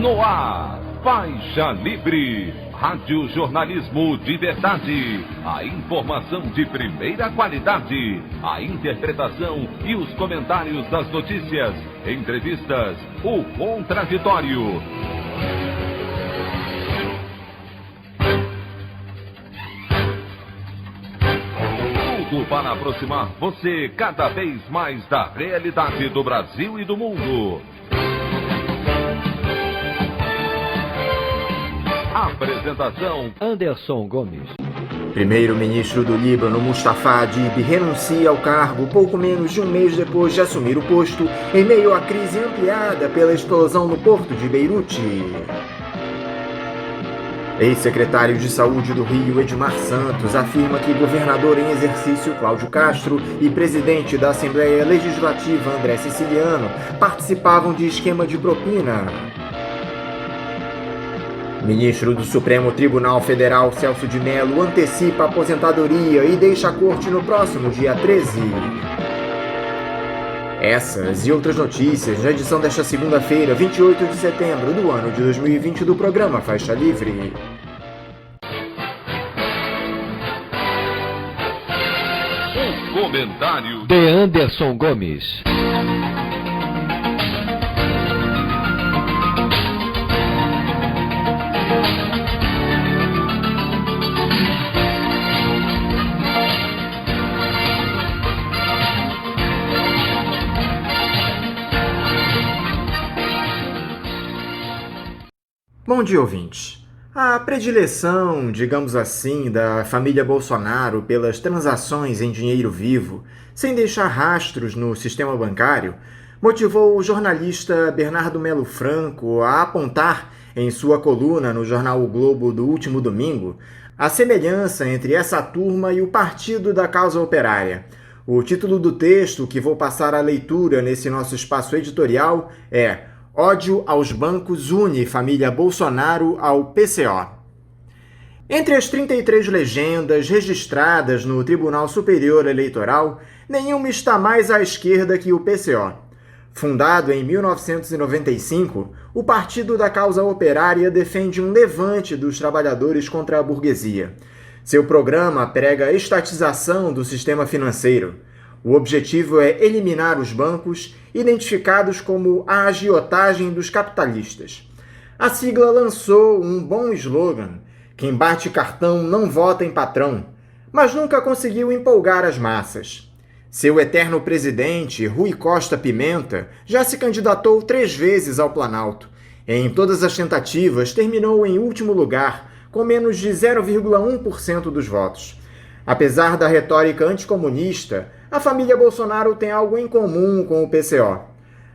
No ar, Faixa Livre, rádio jornalismo de verdade, a informação de primeira qualidade, a interpretação e os comentários das notícias, entrevistas, o contraditório. Tudo para aproximar você cada vez mais da realidade do Brasil e do mundo. Apresentação: Anderson Gomes. Primeiro-ministro do Líbano, Mustafa Hadid, renuncia ao cargo pouco menos de um mês depois de assumir o posto, em meio à crise ampliada pela explosão no porto de Beirute. Ex-secretário de Saúde do Rio, Edmar Santos, afirma que governador em exercício Cláudio Castro e presidente da Assembleia Legislativa André Siciliano participavam de esquema de propina. Ministro do Supremo Tribunal Federal, Celso de Mello, antecipa a aposentadoria e deixa a corte no próximo dia 13. Essas e outras notícias na edição desta segunda-feira, 28 de setembro do ano de 2020 do programa Faixa Livre. O comentário de Anderson Gomes. Bom dia, ouvintes. A predileção, digamos assim, da família Bolsonaro pelas transações em dinheiro vivo, sem deixar rastros no sistema bancário, motivou o jornalista Bernardo Melo Franco a apontar, em sua coluna no jornal O Globo do último domingo, a semelhança entre essa turma e o Partido da Causa Operária. O título do texto que vou passar à leitura nesse nosso espaço editorial é Ódio aos bancos une família Bolsonaro ao PCO. Entre as 33 legendas registradas no Tribunal Superior Eleitoral, nenhuma está mais à esquerda que o PCO. Fundado em 1995, o Partido da Causa Operária defende um levante dos trabalhadores contra a burguesia. Seu programa prega a estatização do sistema financeiro. O objetivo é eliminar os bancos, identificados como a agiotagem dos capitalistas. A sigla lançou um bom slogan: quem bate cartão não vota em patrão, mas nunca conseguiu empolgar as massas. Seu eterno presidente, Rui Costa Pimenta, já se candidatou 3 vezes ao Planalto. Em todas as tentativas, terminou em último lugar, com menos de 0,1% dos votos. Apesar da retórica anticomunista, a família Bolsonaro tem algo em comum com o PCO.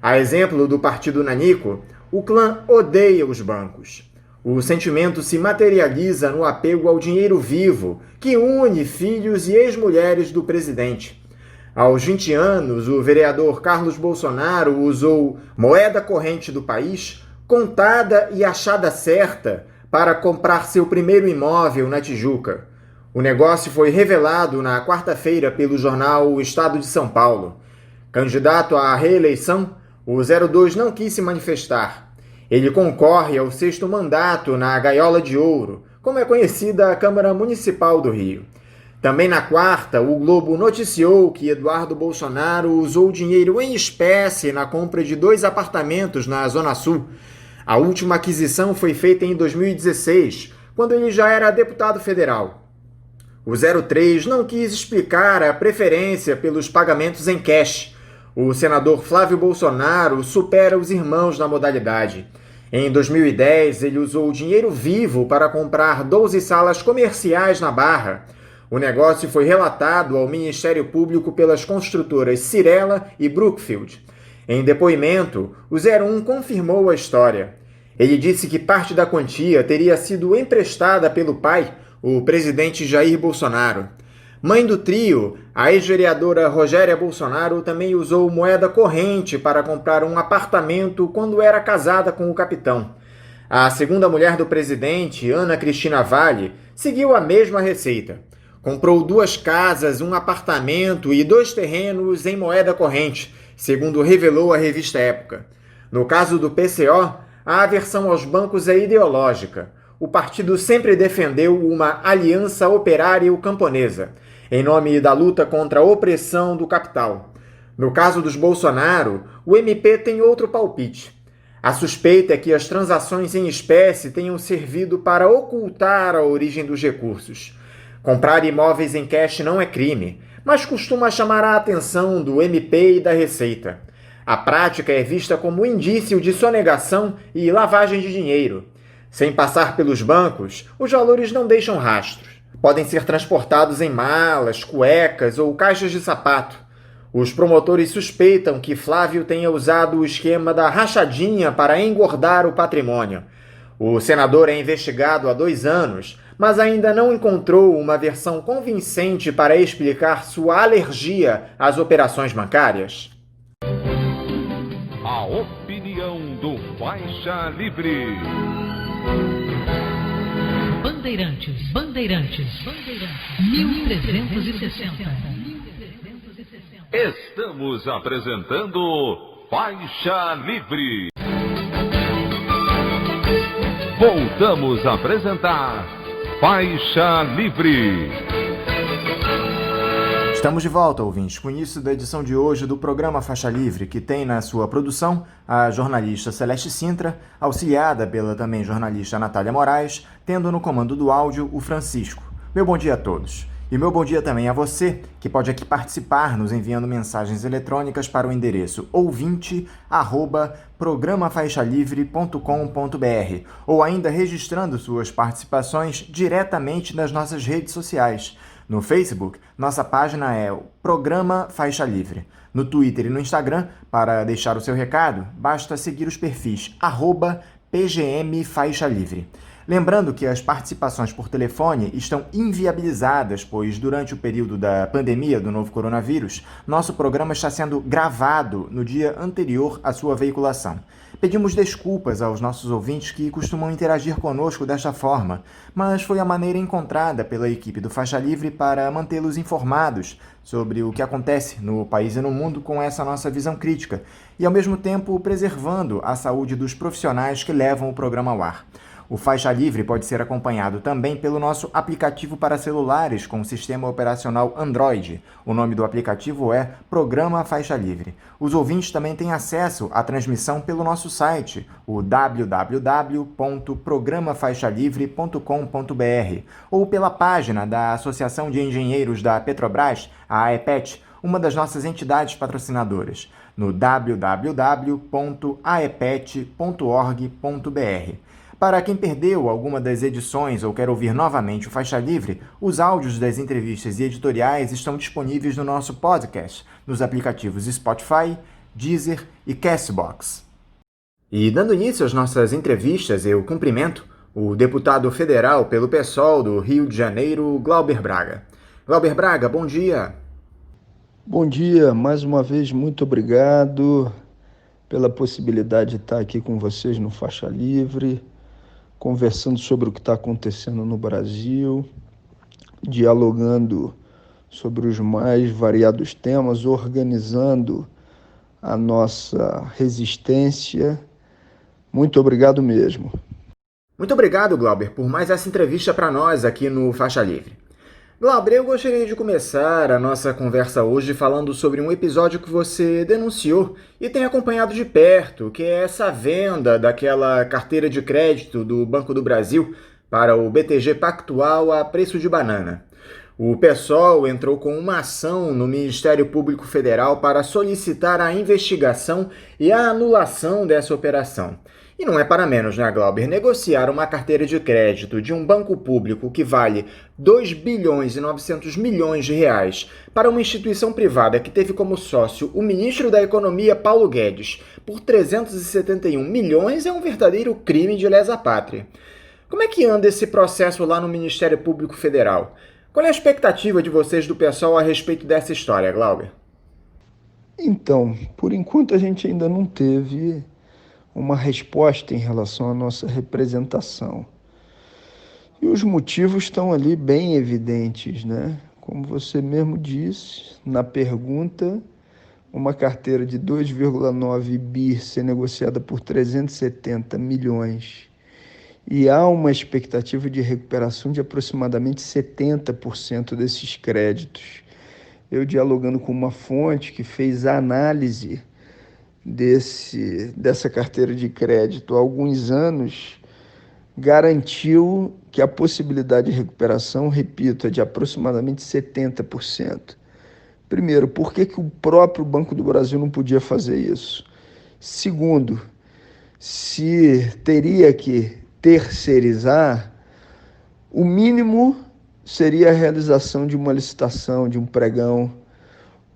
A exemplo do Partido Nanico, o clã odeia os bancos. O sentimento se materializa no apego ao dinheiro vivo, que une filhos e ex-mulheres do presidente. Aos 20 anos, o vereador Carlos Bolsonaro usou moeda corrente do país, contada e achada certa, para comprar seu primeiro imóvel na Tijuca. O negócio foi revelado na quarta-feira pelo jornal O Estado de São Paulo. Candidato à reeleição, o 02 não quis se manifestar. Ele concorre ao 6º mandato na Gaiola de Ouro, como é conhecida a Câmara Municipal do Rio. Também na quarta, o Globo noticiou que Eduardo Bolsonaro usou dinheiro em espécie na compra de 2 apartamentos na Zona Sul. A última aquisição foi feita em 2016, quando ele já era deputado federal. O 03 não quis explicar a preferência pelos pagamentos em cash. O senador Flávio Bolsonaro supera os irmãos na modalidade. Em 2010, ele usou dinheiro vivo para comprar 12 salas comerciais na Barra. O negócio foi relatado ao Ministério Público pelas construtoras Cirela e Brookfield. Em depoimento, o 01 confirmou a história. Ele disse que parte da quantia teria sido emprestada pelo pai, o presidente Jair Bolsonaro. Mãe do trio, a ex-vereadora Rogéria Bolsonaro também usou moeda corrente para comprar um apartamento quando era casada com o capitão. A segunda mulher do presidente, Ana Cristina Vale, seguiu a mesma receita. Comprou 2 casas, um apartamento e 2 terrenos em moeda corrente, segundo revelou a revista Época. No caso do PCO, A aversão aos bancos é ideológica. O partido sempre defendeu uma aliança operário-camponesa, em nome da luta contra a opressão do capital. No caso dos Bolsonaro, o MP tem outro palpite. A suspeita é que as transações em espécie tenham servido para ocultar a origem dos recursos. Comprar imóveis em cash não é crime, mas costuma chamar a atenção do MP e da Receita. A prática é vista como indício de sonegação e lavagem de dinheiro. Sem passar pelos bancos, os valores não deixam rastros. Podem ser transportados em malas, cuecas ou caixas de sapato. Os promotores suspeitam que Flávio tenha usado o esquema da rachadinha para engordar o patrimônio. O senador é investigado há 2 anos, mas ainda não encontrou uma versão convincente para explicar sua alergia às operações bancárias. A opinião do Faixa Livre. Bandeirantes, 1360. Estamos apresentando Faixa Livre. Voltamos a apresentar Faixa Livre. Estamos de volta, ouvintes, com isso da edição de hoje do programa Faixa Livre, que tem na sua produção a jornalista Celeste Sintra, auxiliada pela também jornalista Natália Moraes, tendo no comando do áudio o Francisco. Meu bom dia a todos. E meu bom dia também a você, que pode aqui participar nos enviando mensagens eletrônicas para o endereço ouvinte@programafaixalivre.com.br ou ainda registrando suas participações diretamente nas nossas redes sociais. No Facebook, nossa página é o Programa Faixa Livre. No Twitter e no Instagram, para deixar o seu recado, basta seguir os perfis @PGMFaixaLivre. Lembrando que as participações por telefone estão inviabilizadas, pois durante o período da pandemia do novo coronavírus, nosso programa está sendo gravado no dia anterior à sua veiculação. Pedimos desculpas aos nossos ouvintes que costumam interagir conosco desta forma, mas foi a maneira encontrada pela equipe do Faixa Livre para mantê-los informados sobre o que acontece no país e no mundo com essa nossa visão crítica, e ao mesmo tempo preservando a saúde dos profissionais que levam o programa ao ar. O Faixa Livre pode ser acompanhado também pelo nosso aplicativo para celulares com sistema operacional Android. O nome do aplicativo é Programa Faixa Livre. Os ouvintes também têm acesso à transmissão pelo nosso site, o www.programafaixalivre.com.br, ou pela página da Associação de Engenheiros da Petrobras, a AEPET, uma das nossas entidades patrocinadoras, no www.aepet.org.br. Para quem perdeu alguma das edições ou quer ouvir novamente o Faixa Livre, os áudios das entrevistas e editoriais estão disponíveis no nosso podcast, nos aplicativos Spotify, Deezer e Castbox. E dando início às nossas entrevistas, eu cumprimento o deputado federal pelo PSOL do Rio de Janeiro, Glauber Braga. Glauber Braga, bom dia. Bom dia, mais uma vez muito obrigado pela possibilidade de estar aqui com vocês no Faixa Livre, conversando sobre o que está acontecendo no Brasil, dialogando sobre os mais variados temas, organizando a nossa resistência. Muito obrigado mesmo. Muito obrigado, Glauber, por mais essa entrevista para nós aqui no Faixa Livre. Glauber, eu gostaria de começar a nossa conversa hoje falando sobre um episódio que você denunciou e tem acompanhado de perto, que é essa venda daquela carteira de crédito do Banco do Brasil para o BTG Pactual a preço de banana. O PSOL entrou com uma ação no Ministério Público Federal para solicitar a investigação e a anulação dessa operação. E não é para menos, né, Glauber? Negociar uma carteira de crédito de um banco público que vale 2 bilhões e 900 milhões de reais para uma instituição privada que teve como sócio o ministro da Economia, Paulo Guedes, por 371 milhões é um verdadeiro crime de lesa pátria. Como é que anda esse processo lá no Ministério Público Federal? Qual é a expectativa de vocês do PSOL a respeito dessa história, Glauber? Então, por enquanto a gente ainda não teve uma resposta em relação à nossa representação. E os motivos estão ali bem evidentes, né? Como você mesmo disse na pergunta, uma carteira de 2,9 bi ser negociada por 370 milhões e há uma expectativa de recuperação de aproximadamente 70% desses créditos. Eu dialogando com uma fonte que fez a análise dessa carteira de crédito há alguns anos, garantiu que a possibilidade de recuperação, repito, é de aproximadamente 70%. Primeiro, por que o próprio Banco do Brasil não podia fazer isso? Segundo, se teria que terceirizar, o mínimo seria a realização de uma licitação, de um pregão,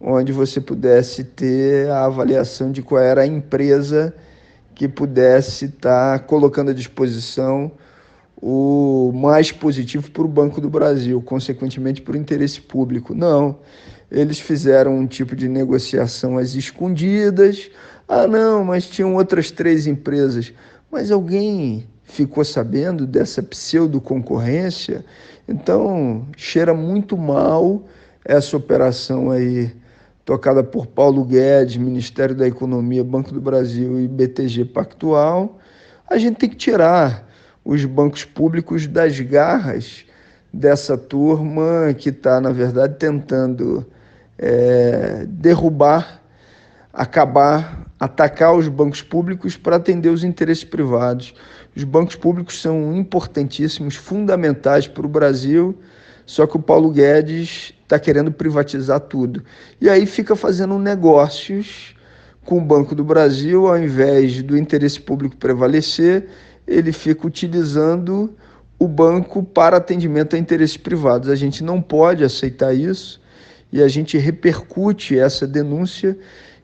onde você pudesse ter a avaliação de qual era a empresa que pudesse estar colocando à disposição o mais positivo para o Banco do Brasil, consequentemente para o interesse público. Não, eles fizeram um tipo de negociação às escondidas. Ah, não, mas tinham outras 3 empresas. Mas alguém ficou sabendo dessa pseudo-concorrência? Então, cheira muito mal essa operação aí, tocada por Paulo Guedes, Ministério da Economia, Banco do Brasil e BTG Pactual. A gente tem que tirar os bancos públicos das garras dessa turma que está, na verdade, tentando derrubar, acabar, atacar os bancos públicos para atender os interesses privados. Os bancos públicos são importantíssimos, fundamentais para o Brasil, só que o Paulo Guedes está querendo privatizar tudo. E aí fica fazendo negócios com o Banco do Brasil, ao invés do interesse público prevalecer, ele fica utilizando o banco para atendimento a interesses privados. A gente não pode aceitar isso e a gente repercute essa denúncia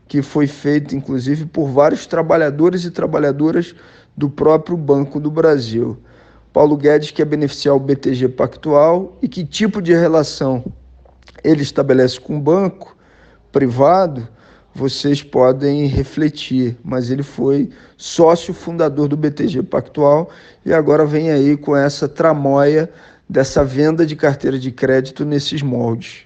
que foi feita, inclusive, por vários trabalhadores e trabalhadoras do próprio Banco do Brasil. Paulo Guedes quer beneficiar o BTG Pactual e que tipo de relação ele estabelece com o banco privado, vocês podem refletir, mas ele foi sócio fundador do BTG Pactual e agora vem aí com essa tramóia dessa venda de carteira de crédito nesses moldes.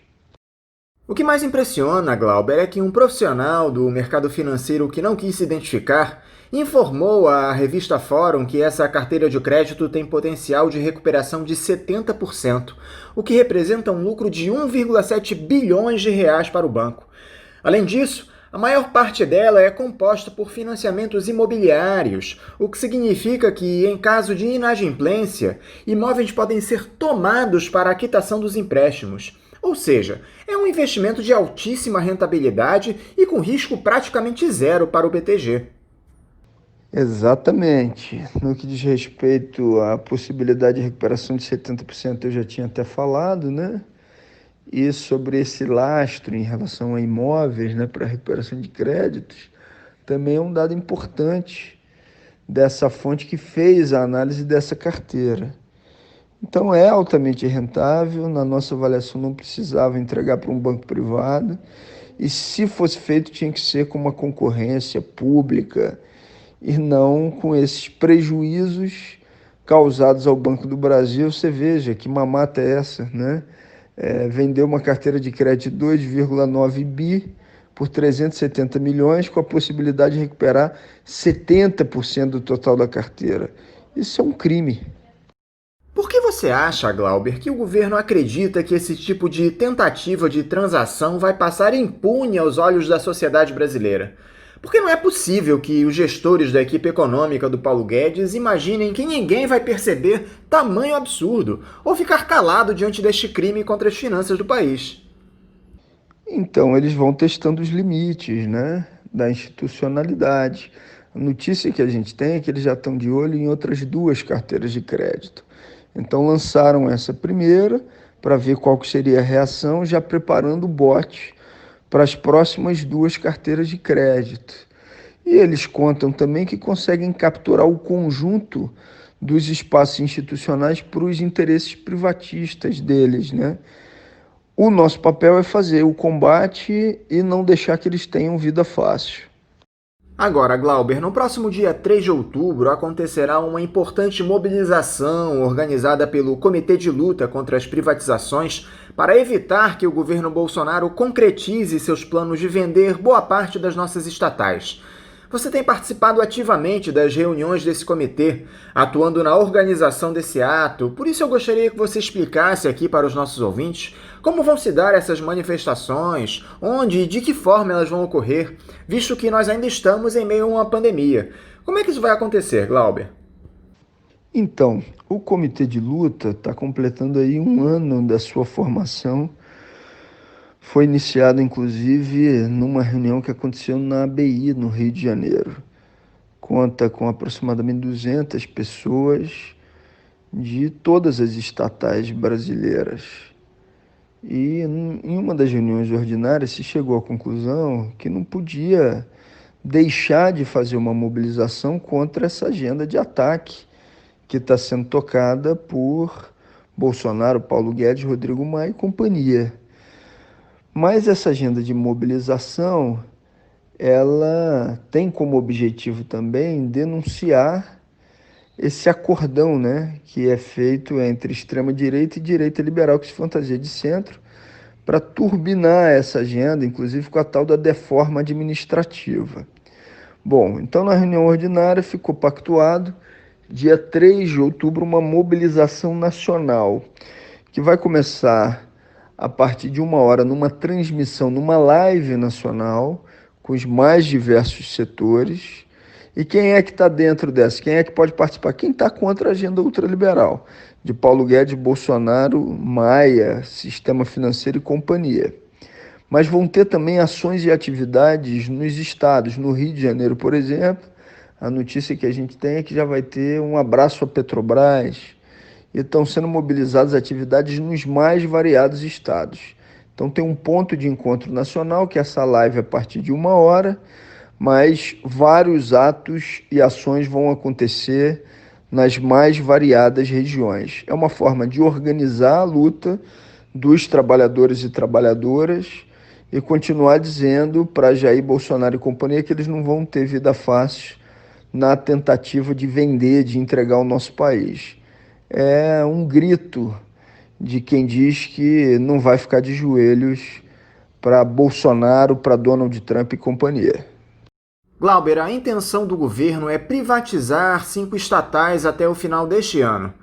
O que mais impressiona, Glauber, é que um profissional do mercado financeiro que não quis se identificar informou à revista Fórum que essa carteira de crédito tem potencial de recuperação de 70%, o que representa um lucro de 1,7 bilhões de reais para o banco. Além disso, a maior parte dela é composta por financiamentos imobiliários, o que significa que, em caso de inadimplência, imóveis podem ser tomados para a quitação dos empréstimos. Ou seja, é um investimento de altíssima rentabilidade e com risco praticamente zero para o BTG. Exatamente. No que diz respeito à possibilidade de recuperação de 70%, eu já tinha até falado, né? E sobre esse lastro em relação a imóveis, né, para recuperação de créditos, também é um dado importante dessa fonte que fez a análise dessa carteira. Então é altamente rentável, na nossa avaliação não precisava entregar para um banco privado, e se fosse feito tinha que ser com uma concorrência pública e não com esses prejuízos causados ao Banco do Brasil. Você veja que mamata é essa, né? Vendeu uma carteira de crédito de 2,9 bi por 370 milhões com a possibilidade de recuperar 70% do total da carteira. Isso é um crime. Por que você acha, Glauber, que o governo acredita que esse tipo de tentativa de transação vai passar impune aos olhos da sociedade brasileira? Porque não é possível que os gestores da equipe econômica do Paulo Guedes imaginem que ninguém vai perceber tamanho absurdo ou ficar calado diante deste crime contra as finanças do país. Então, eles vão testando os limites, né, da institucionalidade. A notícia que a gente tem é que eles já estão de olho em outras 2 carteiras de crédito. Então, lançaram essa primeira para ver qual que seria a reação, já preparando o bote para as próximas 2 carteiras de crédito. E eles contam também que conseguem capturar o conjunto dos espaços institucionais para os interesses privatistas deles, né? O nosso papel é fazer o combate e não deixar que eles tenham vida fácil. Agora, Glauber, no próximo dia 3 de outubro acontecerá uma importante mobilização organizada pelo Comitê de Luta contra as Privatizações para evitar que o governo Bolsonaro concretize seus planos de vender boa parte das nossas estatais. Você tem participado ativamente das reuniões desse comitê, atuando na organização desse ato. Por isso eu gostaria que você explicasse aqui para os nossos ouvintes como vão se dar essas manifestações, onde e de que forma elas vão ocorrer, visto que nós ainda estamos em meio a uma pandemia. Como é que isso vai acontecer, Glauber? Então, o Comitê de Luta está completando aí um ano da sua formação. Foi iniciado, inclusive, numa reunião que aconteceu na ABI, no Rio de Janeiro. Conta com aproximadamente 200 pessoas de todas as estatais brasileiras. E em uma das reuniões ordinárias se chegou à conclusão que não podia deixar de fazer uma mobilização contra essa agenda de ataque que está sendo tocada por Bolsonaro, Paulo Guedes, Rodrigo Maia e companhia. Mas essa agenda de mobilização, ela tem como objetivo também denunciar esse acordão, né, que é feito entre extrema-direita e direita liberal, que se fantasia de centro, para turbinar essa agenda, inclusive com a tal da deforma administrativa. Bom, então na reunião ordinária ficou pactuado, dia 3 de outubro, uma mobilização nacional, que vai começar a partir de 1 hora, numa transmissão, numa live nacional, com os mais diversos setores. E quem é que está dentro dessa? Quem é que pode participar? Quem está contra a agenda ultraliberal, de Paulo Guedes, Bolsonaro, Maia, sistema financeiro e companhia. Mas vão ter também ações e atividades nos estados. No Rio de Janeiro, por exemplo, a notícia que a gente tem é que já vai ter um abraço à Petrobras, e estão sendo mobilizadas atividades nos mais variados estados. Então tem um ponto de encontro nacional, que é essa live a partir de 1 hora, mas vários atos e ações vão acontecer nas mais variadas regiões. É uma forma de organizar a luta dos trabalhadores e trabalhadoras e continuar dizendo para Jair Bolsonaro e companhia que eles não vão ter vida fácil na tentativa de vender, de entregar o nosso país. É um grito de quem diz que não vai ficar de joelhos para Bolsonaro, para Donald Trump e companhia. Glauber, a intenção do governo é privatizar 5 estatais até o final deste ano.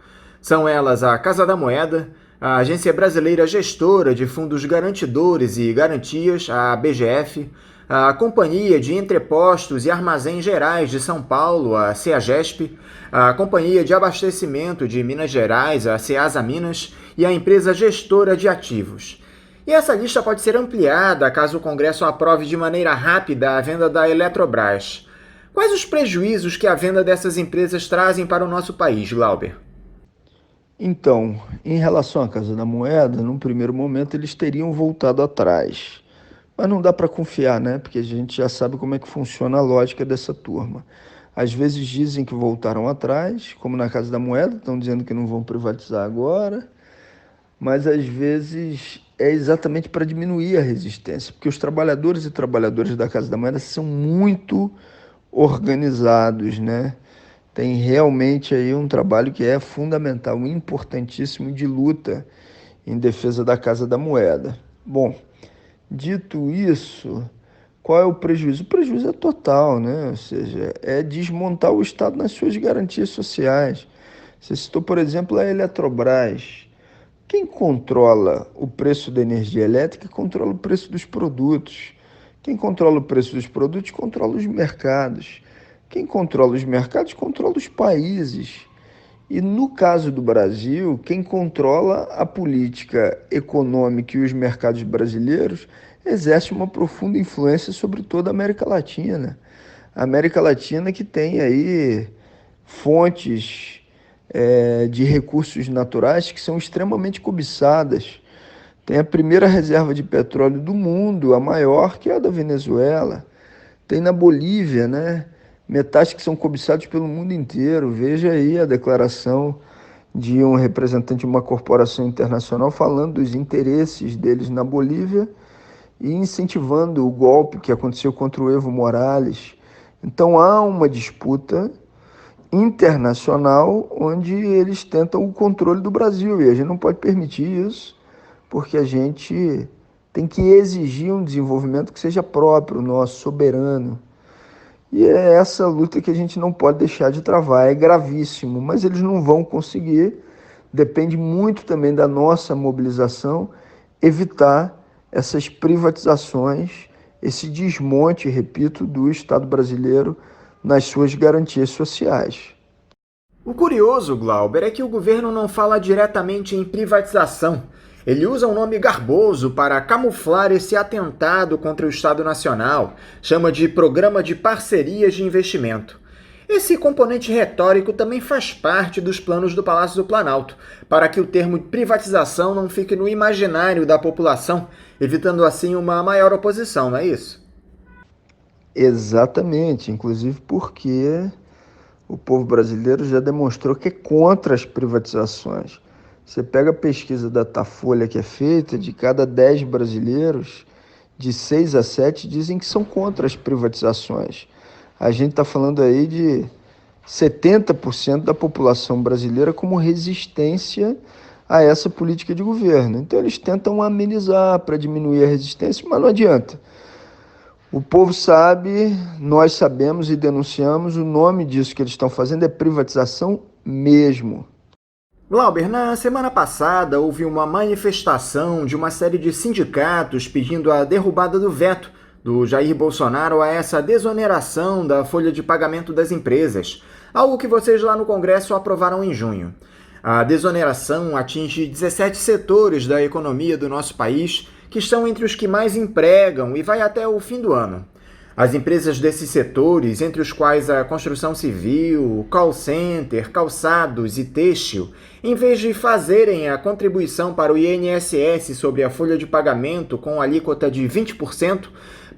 São elas a Casa da Moeda, a Agência Brasileira Gestora de Fundos Garantidores e Garantias, a BGF, a Companhia de Entrepostos e Armazéns Gerais de São Paulo, a CEAGESP, a Companhia de Abastecimento de Minas Gerais, a CEASA Minas, e a Empresa Gestora de Ativos. E essa lista pode ser ampliada caso o Congresso aprove de maneira rápida a venda da Eletrobras. Quais os prejuízos que a venda dessas empresas trazem para o nosso país, Glauber? Então, em relação à Casa da Moeda, num primeiro momento eles teriam voltado atrás. Mas não dá para confiar, né? Porque a gente já sabe como é que funciona a lógica dessa turma. Às vezes dizem que voltaram atrás, como na Casa da Moeda, estão dizendo que não vão privatizar agora, mas às vezes é exatamente para diminuir a resistência, porque os trabalhadores e trabalhadoras da Casa da Moeda são muito organizados, né? Tem realmente aí um trabalho que é fundamental, importantíssimo, de luta em defesa da Casa da Moeda. Bom, dito isso, qual é o prejuízo? O prejuízo é total, né? Ou seja, é desmontar o Estado nas suas garantias sociais. Você citou, por exemplo, a Eletrobras. Quem controla o preço da energia elétrica controla o preço dos produtos. Quem controla o preço dos produtos controla os mercados. Quem controla os mercados controla os países. E no caso do Brasil, quem controla a política econômica e os mercados brasileiros exerce uma profunda influência sobre toda a América Latina. A América Latina que tem aí fontes de recursos naturais que são extremamente cobiçadas. Tem a primeira reserva de petróleo do mundo, a maior, que é a da Venezuela. Tem na Bolívia, né? Metais que são cobiçados pelo mundo inteiro. Veja aí a declaração de um representante de uma corporação internacional falando dos interesses deles na Bolívia e incentivando o golpe que aconteceu contra o Evo Morales. Então há uma disputa internacional onde eles tentam o controle do Brasil e a gente não pode permitir isso, porque a gente tem que exigir um desenvolvimento que seja próprio, nosso, soberano. E é essa luta que a gente não pode deixar de travar, é gravíssimo, mas eles não vão conseguir, depende muito também da nossa mobilização, evitar essas privatizações, esse desmonte, repito, do Estado brasileiro nas suas garantias sociais. O curioso, Glauber, é que o governo não fala diretamente em privatização. Ele usa um nome garboso para camuflar esse atentado contra o Estado Nacional. Chama de Programa de Parcerias de Investimento. Esse componente retórico também faz parte dos planos do Palácio do Planalto, para que o termo privatização não fique no imaginário da população, evitando assim uma maior oposição, não é isso? Exatamente, inclusive porque o povo brasileiro já demonstrou que é contra as privatizações. Você pega a pesquisa da Datafolha que é feita, de cada 10 brasileiros, de 6 a 7 dizem que são contra as privatizações. A gente está falando aí de 70% da população brasileira como resistência a essa política de governo. Então eles tentam amenizar para diminuir a resistência, mas não adianta. O povo sabe, nós sabemos e denunciamos, o nome disso que eles estão fazendo é privatização mesmo. Glauber, na semana passada houve uma manifestação de uma série de sindicatos pedindo a derrubada do veto do Jair Bolsonaro a essa desoneração da folha de pagamento das empresas, algo que vocês lá no Congresso aprovaram em junho. A desoneração atinge 17 setores da economia do nosso país, que estão entre os que mais empregam e vai até o fim do ano. As empresas desses setores, entre os quais a construção civil, call center, calçados e têxtil, em vez de fazerem a contribuição para o INSS sobre a folha de pagamento com alíquota de 20%,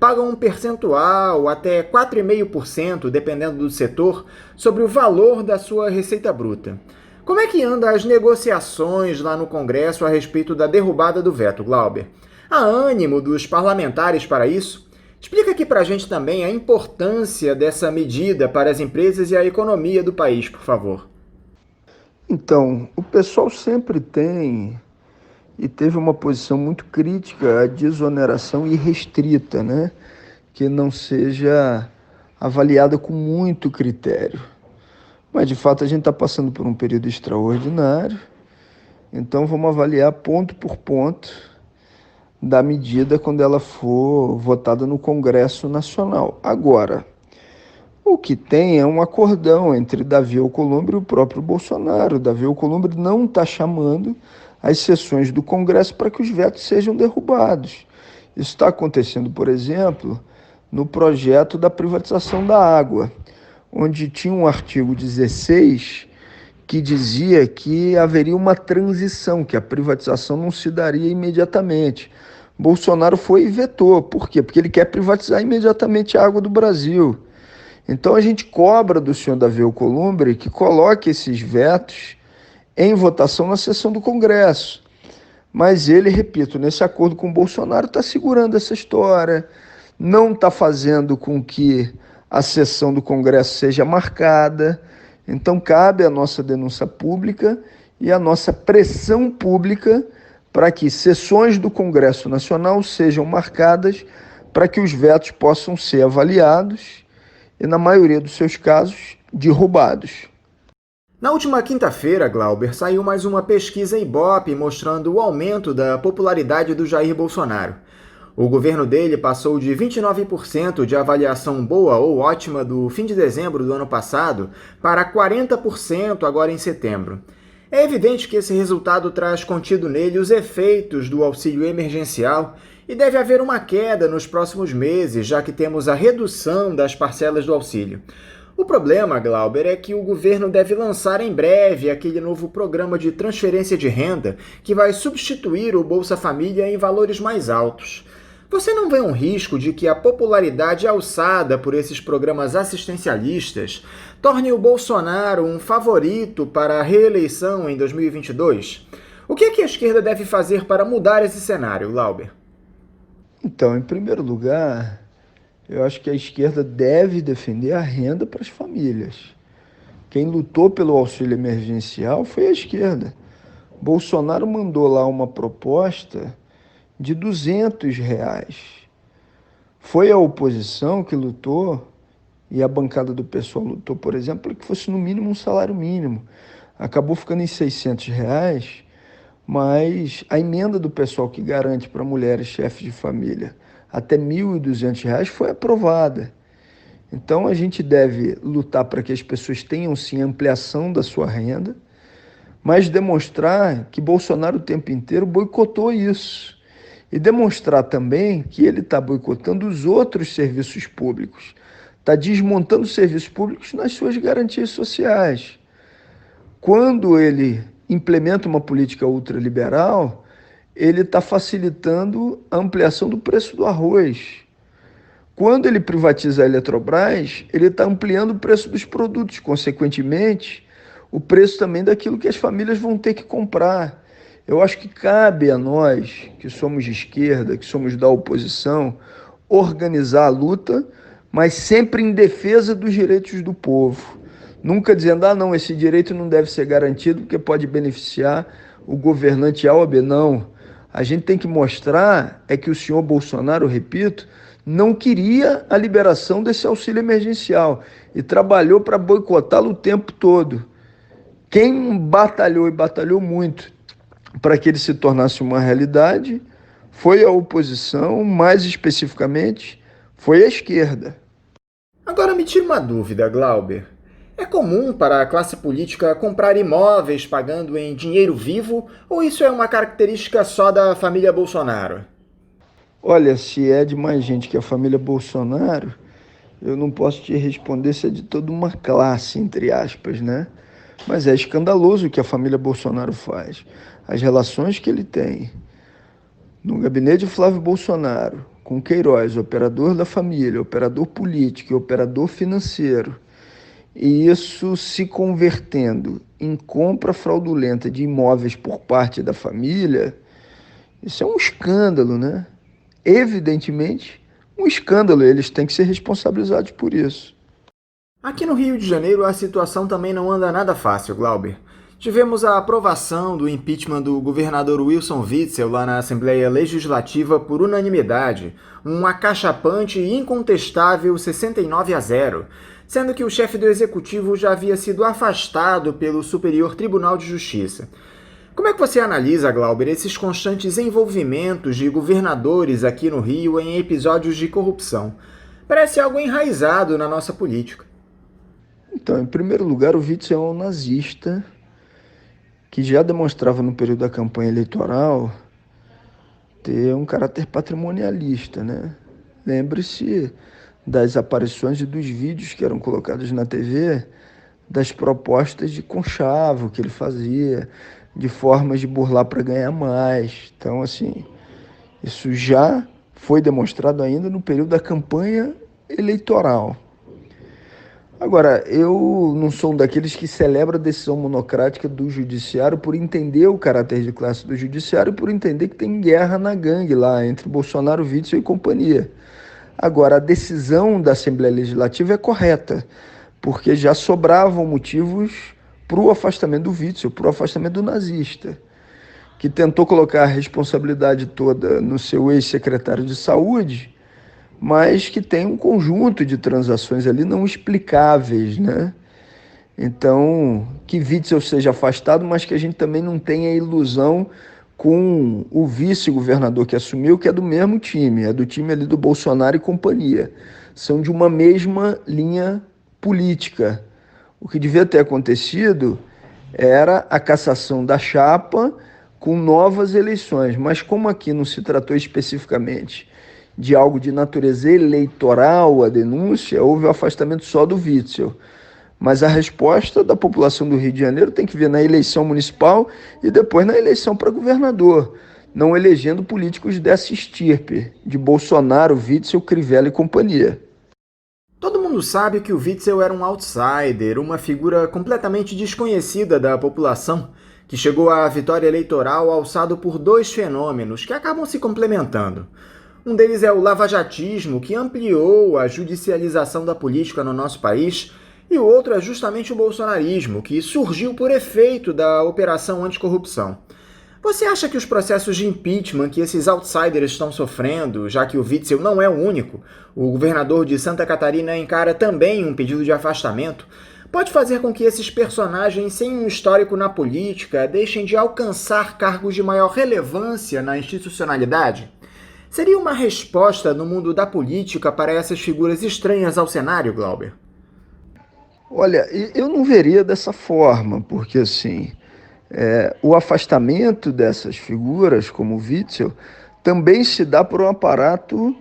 pagam um percentual, até 4,5%, dependendo do setor, sobre o valor da sua receita bruta. Como é que andam as negociações lá no Congresso a respeito da derrubada do veto, Glauber? Há ânimo dos parlamentares para isso? Explica aqui para a gente também a importância dessa medida para as empresas e a economia do país, por favor. Então, o pessoal sempre tem e teve uma posição muito crítica à desoneração irrestrita, né? Que não seja avaliada com muito critério. Mas, de fato, a gente está passando por um período extraordinário, então vamos avaliar ponto por ponto da medida quando ela for votada no Congresso Nacional. Agora, o que tem é um acordão entre Davi Alcolumbre e o próprio Bolsonaro. Davi Alcolumbre não está chamando as sessões do Congresso para que os vetos sejam derrubados. Isso está acontecendo, por exemplo, no projeto da privatização da água, onde tinha um artigo 16 que dizia que haveria uma transição, que a privatização não se daria imediatamente. Bolsonaro foi e vetou. Por quê? Porque ele quer privatizar imediatamente a água do Brasil. Então a gente cobra do senhor Davi Alcolumbre que coloque esses vetos em votação na sessão do Congresso. Mas ele, repito, nesse acordo com o Bolsonaro, está segurando essa história, não está fazendo com que a sessão do Congresso seja marcada. Então cabe a nossa denúncia pública e a nossa pressão pública para que sessões do Congresso Nacional sejam marcadas para que os vetos possam ser avaliados e, na maioria dos seus casos, derrubados. Na última quinta-feira, Glauber, saiu mais uma pesquisa Ibope mostrando o aumento da popularidade do Jair Bolsonaro. O governo dele passou de 29% de avaliação boa ou ótima do fim de dezembro do ano passado para 40% agora em setembro. É evidente que esse resultado traz contido nele os efeitos do auxílio emergencial e deve haver uma queda nos próximos meses, já que temos a redução das parcelas do auxílio. O problema, Glauber, é que o governo deve lançar em breve aquele novo programa de transferência de renda que vai substituir o Bolsa Família em valores mais altos. Você não vê um risco de que a popularidade alçada por esses programas assistencialistas torne o Bolsonaro um favorito para a reeleição em 2022? O que é que a esquerda deve fazer para mudar esse cenário, Glauber? Então, em primeiro lugar, Eu acho que a esquerda deve defender a renda para as famílias. Quem lutou pelo auxílio emergencial foi a esquerda. Bolsonaro mandou lá uma proposta de R$ 200. Foi a oposição que lutou, e a bancada do PSOL lutou, por exemplo, para que fosse no mínimo um salário mínimo. Acabou ficando em R$ 600, mas a emenda do PSOL que garante para mulheres chefes de família até R$ 1.200 foi aprovada. Então a gente deve lutar para que as pessoas tenham sim ampliação da sua renda, mas demonstrar que Bolsonaro o tempo inteiro boicotou isso. E demonstrar também que ele está boicotando os outros serviços públicos, está desmontando os serviços públicos nas suas garantias sociais. Quando ele implementa uma política ultraliberal, ele está facilitando a ampliação do preço do arroz. Quando ele privatiza a Eletrobras, ele está ampliando o preço dos produtos, consequentemente, o preço também daquilo que as famílias vão ter que comprar. Eu acho que cabe a nós, que somos de esquerda, que somos da oposição, organizar a luta, mas sempre em defesa dos direitos do povo. Nunca dizendo, não, esse direito não deve ser garantido porque pode beneficiar o governante A ou B. Não. A gente tem que mostrar que o senhor Bolsonaro, repito, não queria a liberação desse auxílio emergencial e trabalhou para boicotá-lo o tempo todo. Quem batalhou e batalhou muito para que ele se tornasse uma realidade foi a oposição, mais especificamente, foi a esquerda. Agora me tira uma dúvida, Glauber. É comum para a classe política comprar imóveis pagando em dinheiro vivo ou isso é uma característica só da família Bolsonaro? Olha, se é de mais gente que a família Bolsonaro, eu não posso te responder se é de toda uma classe, entre aspas, né? Mas é escandaloso o que a família Bolsonaro faz. As relações que ele tem no gabinete de Flávio Bolsonaro, com Queiroz, operador da família, operador político e operador financeiro, e isso se convertendo em compra fraudulenta de imóveis por parte da família, isso é um escândalo, né? Evidentemente, um escândalo, eles têm que ser responsabilizados por isso. Aqui no Rio de Janeiro a situação também não anda nada fácil, Glauber. Tivemos a aprovação do impeachment do governador Wilson Witzel lá na Assembleia Legislativa por unanimidade, um acachapante e incontestável 69-0, sendo que o chefe do Executivo já havia sido afastado pelo Superior Tribunal de Justiça. Como é que você analisa, Glauber, esses constantes envolvimentos de governadores aqui no Rio em episódios de corrupção? Parece algo enraizado na nossa política. Então, em primeiro lugar, o Witzel é um nazista que já demonstrava no período da campanha eleitoral ter um caráter patrimonialista, né? Lembre-se das aparições e dos vídeos que eram colocados na TV, das propostas de conchavo que ele fazia, de formas de burlar para ganhar mais. Então, assim, isso já foi demonstrado ainda no período da campanha eleitoral. Agora, eu não sou um daqueles que celebra a decisão monocrática do judiciário por entender o caráter de classe do judiciário e por entender que tem guerra na gangue lá entre Bolsonaro, Witzel e companhia. Agora, a decisão da Assembleia Legislativa é correta, porque já sobravam motivos para o afastamento do Witzel, para o afastamento do nazista, que tentou colocar a responsabilidade toda no seu ex-secretário de Saúde, mas que tem um conjunto de transações ali não explicáveis, né? Então, que Witzel seja afastado, mas que a gente também não tenha ilusão com o vice-governador que assumiu, que é do mesmo time, é do time ali do Bolsonaro e companhia. São de uma mesma linha política. O que devia ter acontecido era a cassação da chapa com novas eleições, mas como aqui não se tratou especificamente de algo de natureza eleitoral, a denúncia, houve o afastamento só do Witzel. Mas a resposta da população do Rio de Janeiro tem que vir na eleição municipal e depois na eleição para governador, não elegendo políticos dessa estirpe, de Bolsonaro, Witzel, Crivella e companhia. Todo mundo sabe que o Witzel era um outsider, uma figura completamente desconhecida da população, que chegou à vitória eleitoral alçado por dois fenômenos que acabam se complementando. Um deles é o lavajatismo, que ampliou a judicialização da política no nosso país, e o outro é justamente o bolsonarismo, que surgiu por efeito da Operação Anticorrupção. Você acha que os processos de impeachment que esses outsiders estão sofrendo, já que o Witzel não é o único, o governador de Santa Catarina encara também um pedido de afastamento, pode fazer com que esses personagens sem um histórico na política deixem de alcançar cargos de maior relevância na institucionalidade? Seria uma resposta no mundo da política para essas figuras estranhas ao cenário, Glauber? Olha, eu não veria dessa forma, porque assim, o afastamento dessas figuras, como o Witzel, também se dá por um aparato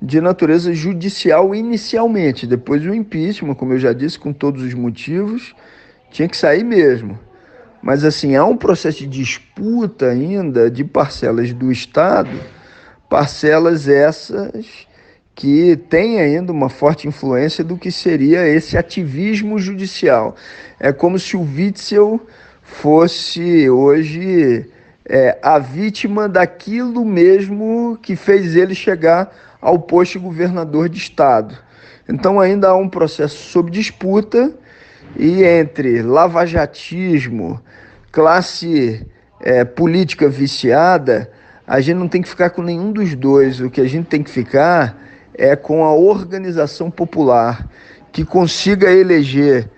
de natureza judicial inicialmente. Depois o impeachment, como eu já disse, com todos os motivos, tinha que sair mesmo. Mas assim, há um processo de disputa ainda de parcelas do Estado, parcelas essas que têm ainda uma forte influência do que seria esse ativismo judicial. É como se o Witzel fosse hoje a vítima daquilo mesmo que fez ele chegar ao posto de governador de estado. Então ainda há um processo sob disputa, e entre lavajatismo, classe política viciada, a gente não tem que ficar com nenhum dos dois. O que a gente tem que ficar é com a organização popular, que consiga eleger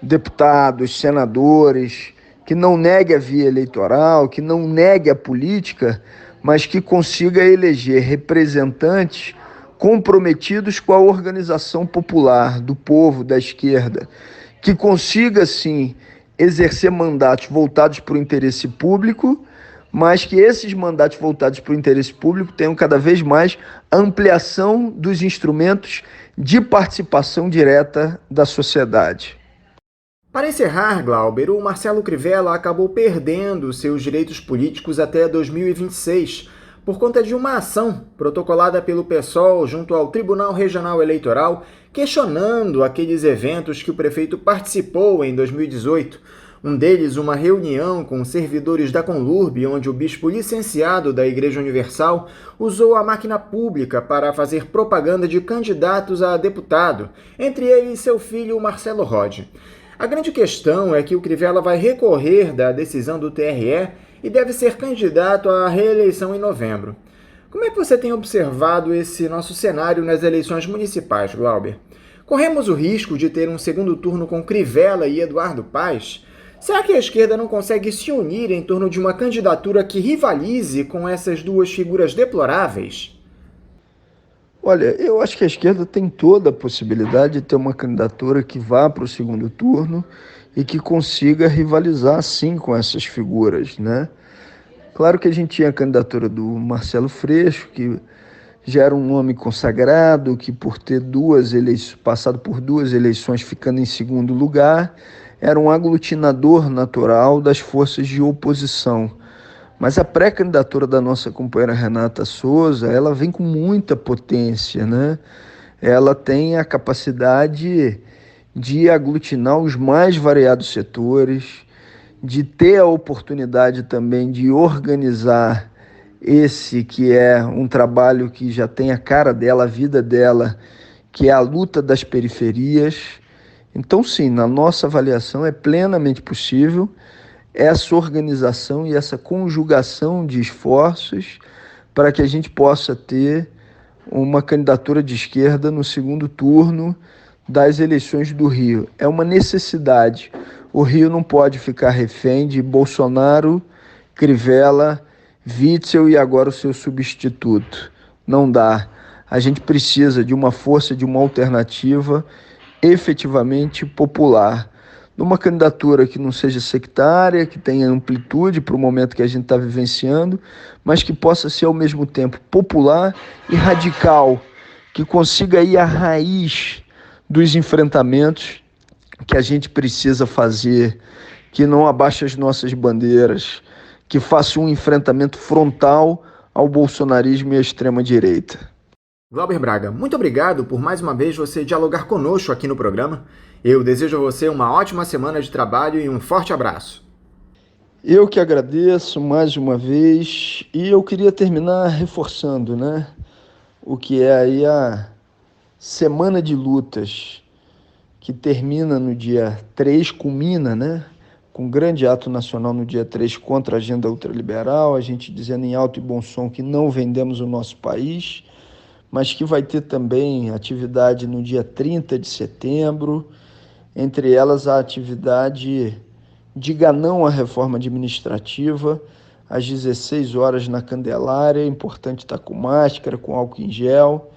deputados, senadores, que não negue a via eleitoral, que não negue a política, mas que consiga eleger representantes comprometidos com a organização popular, do povo, da esquerda, que consiga, sim, exercer mandatos voltados para o interesse público, mas que esses mandatos voltados para o interesse público tenham cada vez mais ampliação dos instrumentos de participação direta da sociedade. Para encerrar, Glauber, o Marcelo Crivella acabou perdendo seus direitos políticos até 2026, por conta de uma ação protocolada pelo PSOL junto ao Tribunal Regional Eleitoral, questionando aqueles eventos que o prefeito participou em 2018. Um deles, uma reunião com servidores da Conlurb, onde o bispo licenciado da Igreja Universal usou a máquina pública para fazer propaganda de candidatos a deputado, entre eles seu filho Marcelo Rode. A grande questão é que o Crivella vai recorrer da decisão do TRE e deve ser candidato à reeleição em novembro. Como é que você tem observado esse nosso cenário nas eleições municipais, Glauber? Corremos o risco de ter um segundo turno com Crivella e Eduardo Paes? Será que a esquerda não consegue se unir em torno de uma candidatura que rivalize com essas duas figuras deploráveis? Olha, eu acho que a esquerda tem toda a possibilidade de ter uma candidatura que vá para o segundo turno e que consiga rivalizar, sim, com essas figuras, né? Claro que a gente tinha a candidatura do Marcelo Freixo, que já era um nome consagrado, que por ter passado por duas eleições ficando em segundo lugar, era um aglutinador natural das forças de oposição. Mas a pré-candidatura da nossa companheira Renata Souza, ela vem com muita potência, né? Ela tem a capacidade de aglutinar os mais variados setores, de ter a oportunidade também de organizar esse que é um trabalho que já tem a cara dela, a vida dela, que é a luta das periferias. Então, sim, na nossa avaliação é plenamente possível essa organização e essa conjugação de esforços para que a gente possa ter uma candidatura de esquerda no segundo turno das eleições do Rio. É uma necessidade. O Rio não pode ficar refém de Bolsonaro, Crivella, Witzel e agora o seu substituto. Não dá. A gente precisa de uma força, de uma alternativa efetivamente popular. Numa candidatura que não seja sectária, que tenha amplitude para o momento que a gente está vivenciando, mas que possa ser ao mesmo tempo popular e radical, que consiga ir à raiz dos enfrentamentos que a gente precisa fazer, que não abaixe as nossas bandeiras, que faça um enfrentamento frontal ao bolsonarismo e à extrema-direita. Glauber Braga, muito obrigado por mais uma vez você dialogar conosco aqui no programa. Eu desejo a você uma ótima semana de trabalho e um forte abraço. Eu que agradeço mais uma vez, e eu queria terminar reforçando, né? o que é aí a semana de lutas, que termina no dia 3, culmina, né, com um grande ato nacional no dia 3 contra a agenda ultraliberal, a gente dizendo em alto e bom som que não vendemos o nosso país, mas que vai ter também atividade no dia 30 de setembro, entre elas a atividade Diga Não à Reforma Administrativa, às 16 horas na Candelária. É importante estar com máscara, com álcool em gel,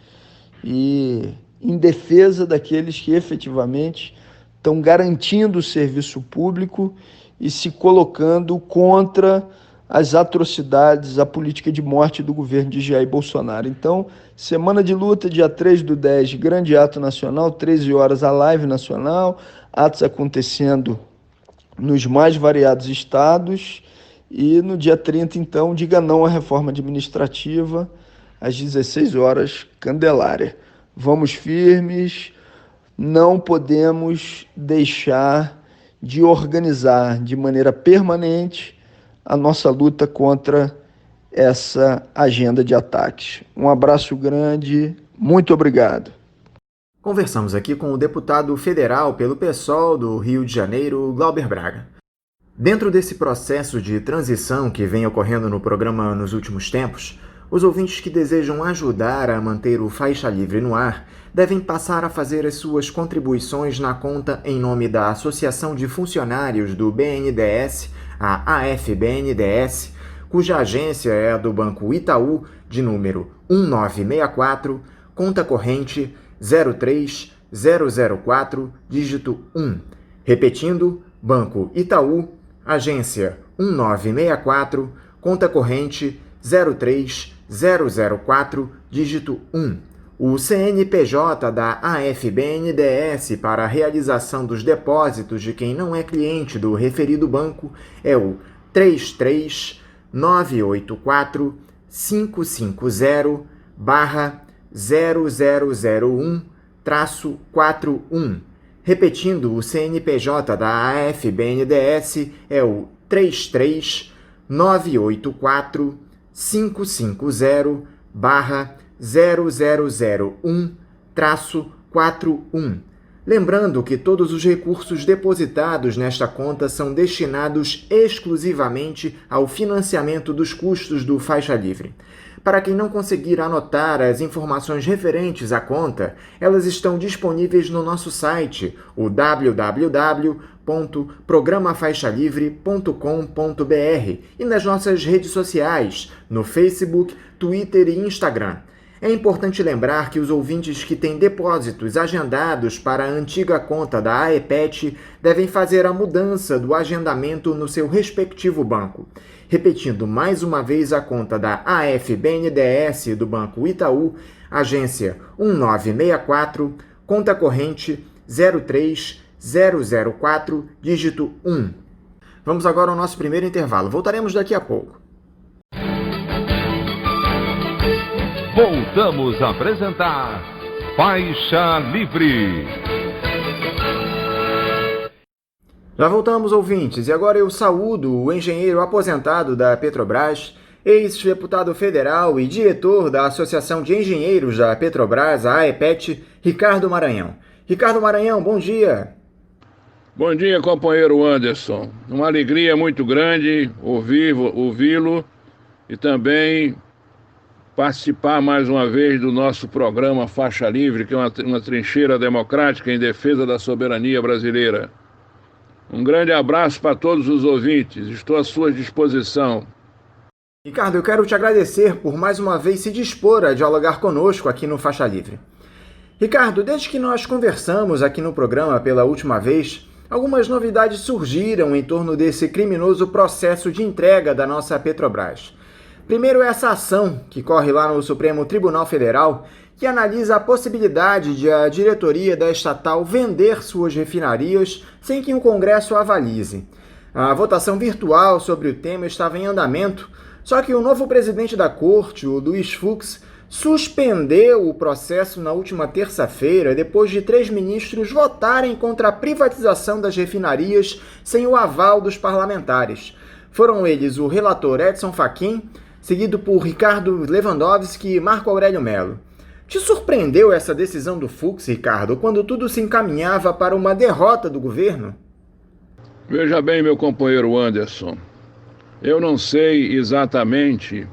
e em defesa daqueles que efetivamente estão garantindo o serviço público e se colocando contra as atrocidades, a política de morte do governo de Jair Bolsonaro. Então, semana de luta, dia 3/10, grande ato nacional, 13 horas a live nacional, atos acontecendo nos mais variados estados, e no dia 30, então, Diga Não à Reforma Administrativa, às 16 horas, Candelária. Vamos firmes, não podemos deixar de organizar de maneira permanente a nossa luta contra essa agenda de ataques. Um abraço grande, muito obrigado. Conversamos aqui com o deputado federal pelo PSOL do Rio de Janeiro, Glauber Braga. Dentro desse processo de transição que vem ocorrendo no programa nos últimos tempos, os ouvintes que desejam ajudar a manter o Faixa Livre no ar devem passar a fazer as suas contribuições na conta em nome da Associação de Funcionários do BNDES, a AFBNDES, cuja agência é a do Banco Itaú, de número 1964, conta corrente 03004, dígito 1. Repetindo, Banco Itaú, agência 1964, conta corrente 03004, dígito 1. O CNPJ da AFBNDES para a realização dos depósitos de quem não é cliente do referido banco é o 33984-550-0001-41. Repetindo, o CNPJ da AFBNDES é o 33984-550-0001-41. Lembrando que todos os recursos depositados nesta conta são destinados exclusivamente ao financiamento dos custos do Faixa Livre. Para quem não conseguir anotar as informações referentes à conta, elas estão disponíveis no nosso site, o www.programafaixalivre.com.br, e nas nossas redes sociais, no Facebook, Twitter e Instagram. É importante lembrar que os ouvintes que têm depósitos agendados para a antiga conta da AEPET devem fazer a mudança do agendamento no seu respectivo banco. Repetindo mais uma vez a conta da AFBNDES do Banco Itaú, agência 1964, conta corrente 03004, dígito 1. Vamos agora ao nosso primeiro intervalo. Voltaremos daqui a pouco. Voltamos a apresentar Faixa Livre. Já voltamos, ouvintes, e agora eu saúdo o engenheiro aposentado da Petrobras, ex-deputado federal e diretor da Associação de Engenheiros da Petrobras, a AEPET, Ricardo Maranhão. Ricardo Maranhão, bom dia. Bom dia, companheiro Anderson. Uma alegria muito grande ouvi-lo e também participar mais uma vez do nosso programa Faixa Livre, que é uma trincheira democrática em defesa da soberania brasileira. Um grande abraço para todos os ouvintes, estou à sua disposição. Ricardo, eu quero te agradecer por mais uma vez se dispor a dialogar conosco aqui no Faixa Livre. Ricardo, desde que nós conversamos aqui no programa pela última vez, algumas novidades surgiram em torno desse criminoso processo de entrega da nossa Petrobras. Primeiro, essa ação que corre lá no Supremo Tribunal Federal, que analisa a possibilidade de a diretoria da estatal vender suas refinarias sem que o Congresso avalize. A votação virtual sobre o tema estava em andamento, só que o novo presidente da corte, o Luiz Fux, suspendeu o processo na última terça-feira, depois de 3 ministros votarem contra a privatização das refinarias sem o aval dos parlamentares. Foram eles o relator Edson Fachin, seguido por Ricardo Lewandowski e Marco Aurélio Mello. Te surpreendeu essa decisão do Fux, Ricardo, quando tudo se encaminhava para uma derrota do governo? Veja bem, meu companheiro Anderson, eu não sei exatamente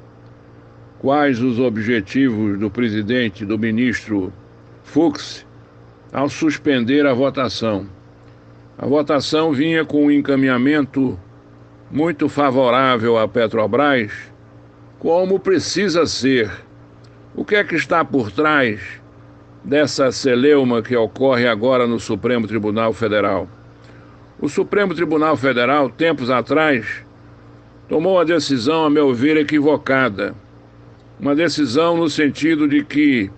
quais os objetivos do presidente, do ministro Fux, ao suspender a votação. A votação vinha com um encaminhamento muito favorável à Petrobras, como precisa ser. O que é que está por trás dessa celeuma que ocorre agora no Supremo Tribunal Federal? O Supremo Tribunal Federal, tempos atrás, tomou uma decisão, a meu ver, equivocada. Uma decisão no sentido de que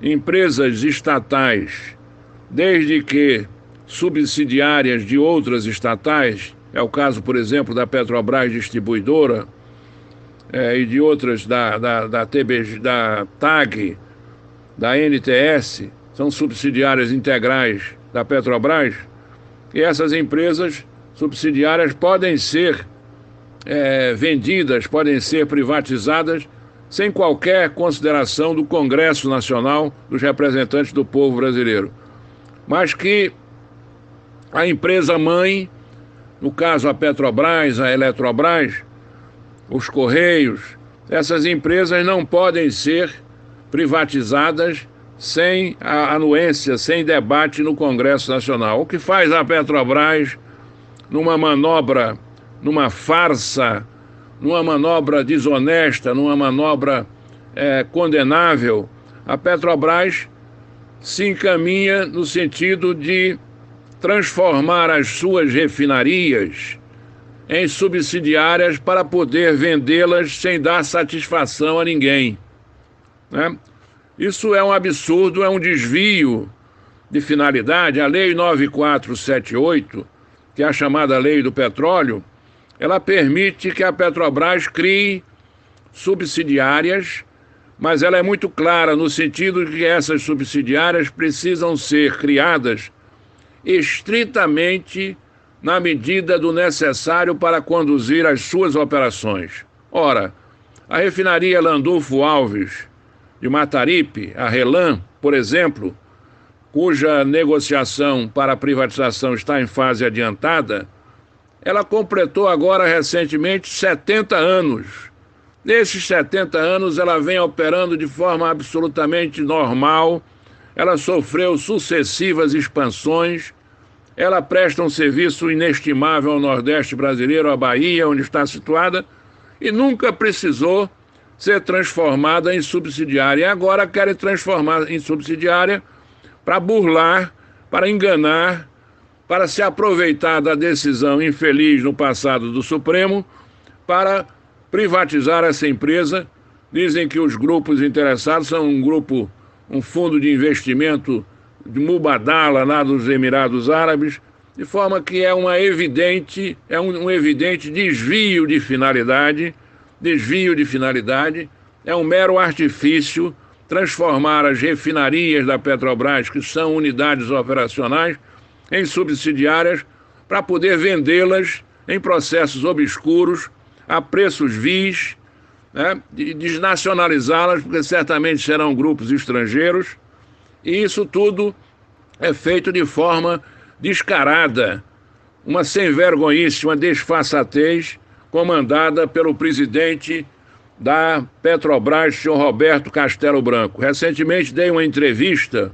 empresas estatais, desde que subsidiárias de outras estatais, é o caso, por exemplo, da Petrobras Distribuidora e de outras da TBG, da TAG, da NTS, são subsidiárias integrais da Petrobras, e essas empresas subsidiárias podem ser vendidas, podem ser privatizadas sem qualquer consideração do Congresso Nacional, dos representantes do povo brasileiro. Mas que a empresa mãe, no caso a Petrobras, a Eletrobras, os Correios, essas empresas não podem ser privatizadas sem a anuência, sem debate no Congresso Nacional. O que faz a Petrobras numa manobra, numa farsa, numa manobra desonesta, numa manobra condenável? A Petrobras se encaminha no sentido de transformar as suas refinarias em subsidiárias para poder vendê-las sem dar satisfação a ninguém, né? Isso é um absurdo, é um desvio de finalidade. A Lei 9478, que é a chamada Lei do Petróleo, ela permite que a Petrobras crie subsidiárias, mas ela é muito clara no sentido de que essas subsidiárias precisam ser criadas estritamente na medida do necessário para conduzir as suas operações. Ora, a refinaria Landulfo Alves de Mataripe, a RELAM, por exemplo, cuja negociação para a privatização está em fase adiantada, ela completou agora recentemente 70 anos. Nesses 70 anos ela vem operando de forma absolutamente normal, ela sofreu sucessivas expansões, ela presta um serviço inestimável ao Nordeste brasileiro, à Bahia, onde está situada, e nunca precisou ser transformada em subsidiária. E agora querem transformar em subsidiária para burlar, para enganar, para se aproveitar da decisão infeliz no passado do Supremo, para privatizar essa empresa. Dizem que os grupos interessados são um fundo de investimento de Mubadala, lá dos Emirados Árabes, de forma que é um evidente desvio de finalidade, é um mero artifício transformar as refinarias da Petrobras, que são unidades operacionais, em subsidiárias para poder vendê-las em processos obscuros, a preços vis, né, e desnacionalizá-las, porque certamente serão grupos estrangeiros, e isso tudo é feito de forma descarada, uma sem-vergonhice, uma desfaçatez, comandada pelo presidente da Petrobras, senhor Roberto Castelo Branco. Recentemente dei uma entrevista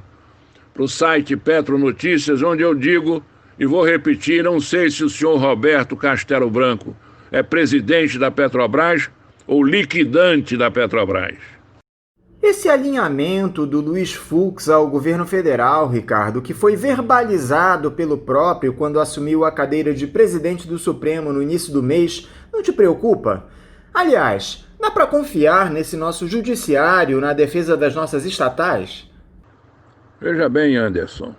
para o site Petro Notícias, onde eu digo, e vou repetir, não sei se o senhor Roberto Castelo Branco é presidente da Petrobras ou liquidante da Petrobras. Esse alinhamento do Luiz Fux ao governo federal, Ricardo, que foi verbalizado pelo próprio quando assumiu a cadeira de presidente do Supremo no início do mês, não te preocupa? Aliás, dá para confiar nesse nosso judiciário na defesa das nossas estatais? Veja bem, Anderson,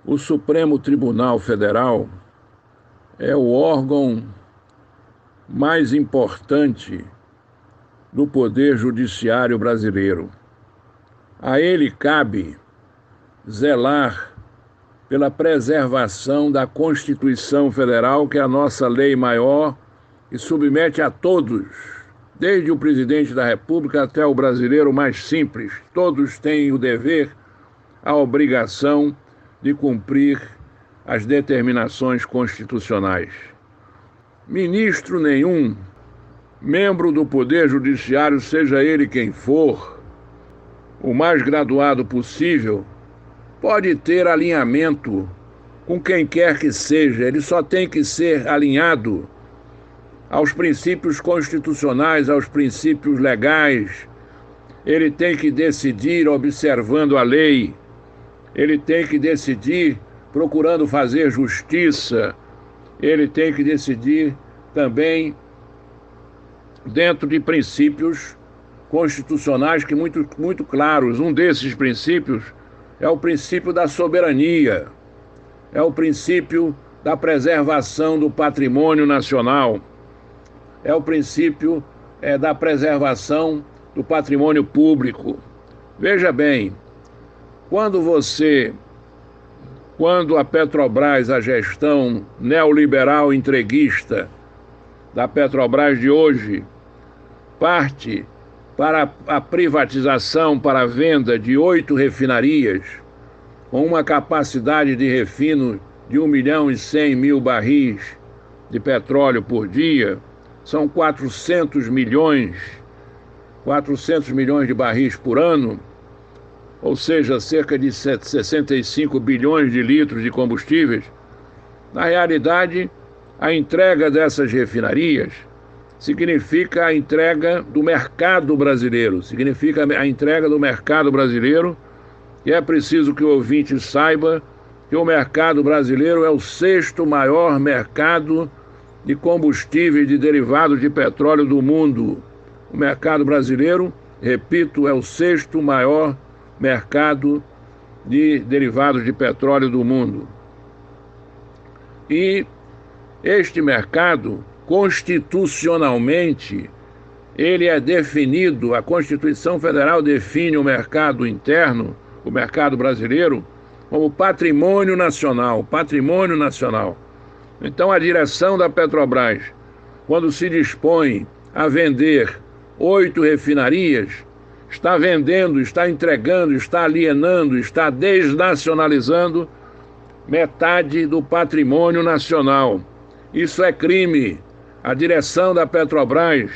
o Supremo Tribunal Federal é o órgão mais importante do Poder Judiciário brasileiro. A ele cabe zelar pela preservação da Constituição Federal, que é a nossa lei maior, e submete a todos desde o presidente da República até o brasileiro mais simples. Todos têm o dever, a obrigação de cumprir as determinações constitucionais. Ministro nenhum, membro do Poder Judiciário, seja ele quem for, o mais graduado possível, pode ter alinhamento com quem quer que seja. Ele só tem que ser alinhado aos princípios constitucionais, aos princípios legais. Ele tem que decidir observando a lei. Ele tem que decidir procurando fazer justiça. Ele tem que decidir também dentro de princípios constitucionais que muito claros. Um desses princípios é o princípio da soberania, é o princípio da preservação do patrimônio nacional, é o princípio da preservação do patrimônio público. Veja bem, quando a Petrobras, a gestão neoliberal entreguista da Petrobras de hoje, parte para a privatização, para a venda de 8 refinarias, com uma capacidade de refino de 1.100.000 barris de petróleo por dia, são 400 milhões de barris por ano, ou seja, cerca de 65 bilhões de litros de combustíveis. Na realidade, a entrega dessas refinarias significa a entrega do mercado brasileiro, e é preciso que o ouvinte saiba que o mercado brasileiro é o 6º maior mercado de combustíveis de derivados de petróleo do mundo. O mercado brasileiro, repito, é o 6º maior mercado de derivados de petróleo do mundo. E este mercado, constitucionalmente, ele é definido, a Constituição Federal define o mercado interno, o mercado brasileiro, como patrimônio nacional. Então, a direção da Petrobras, quando se dispõe a vender 8 refinarias, está vendendo, está entregando, está alienando, está desnacionalizando metade do patrimônio nacional. Isso é crime. A direção da Petrobras,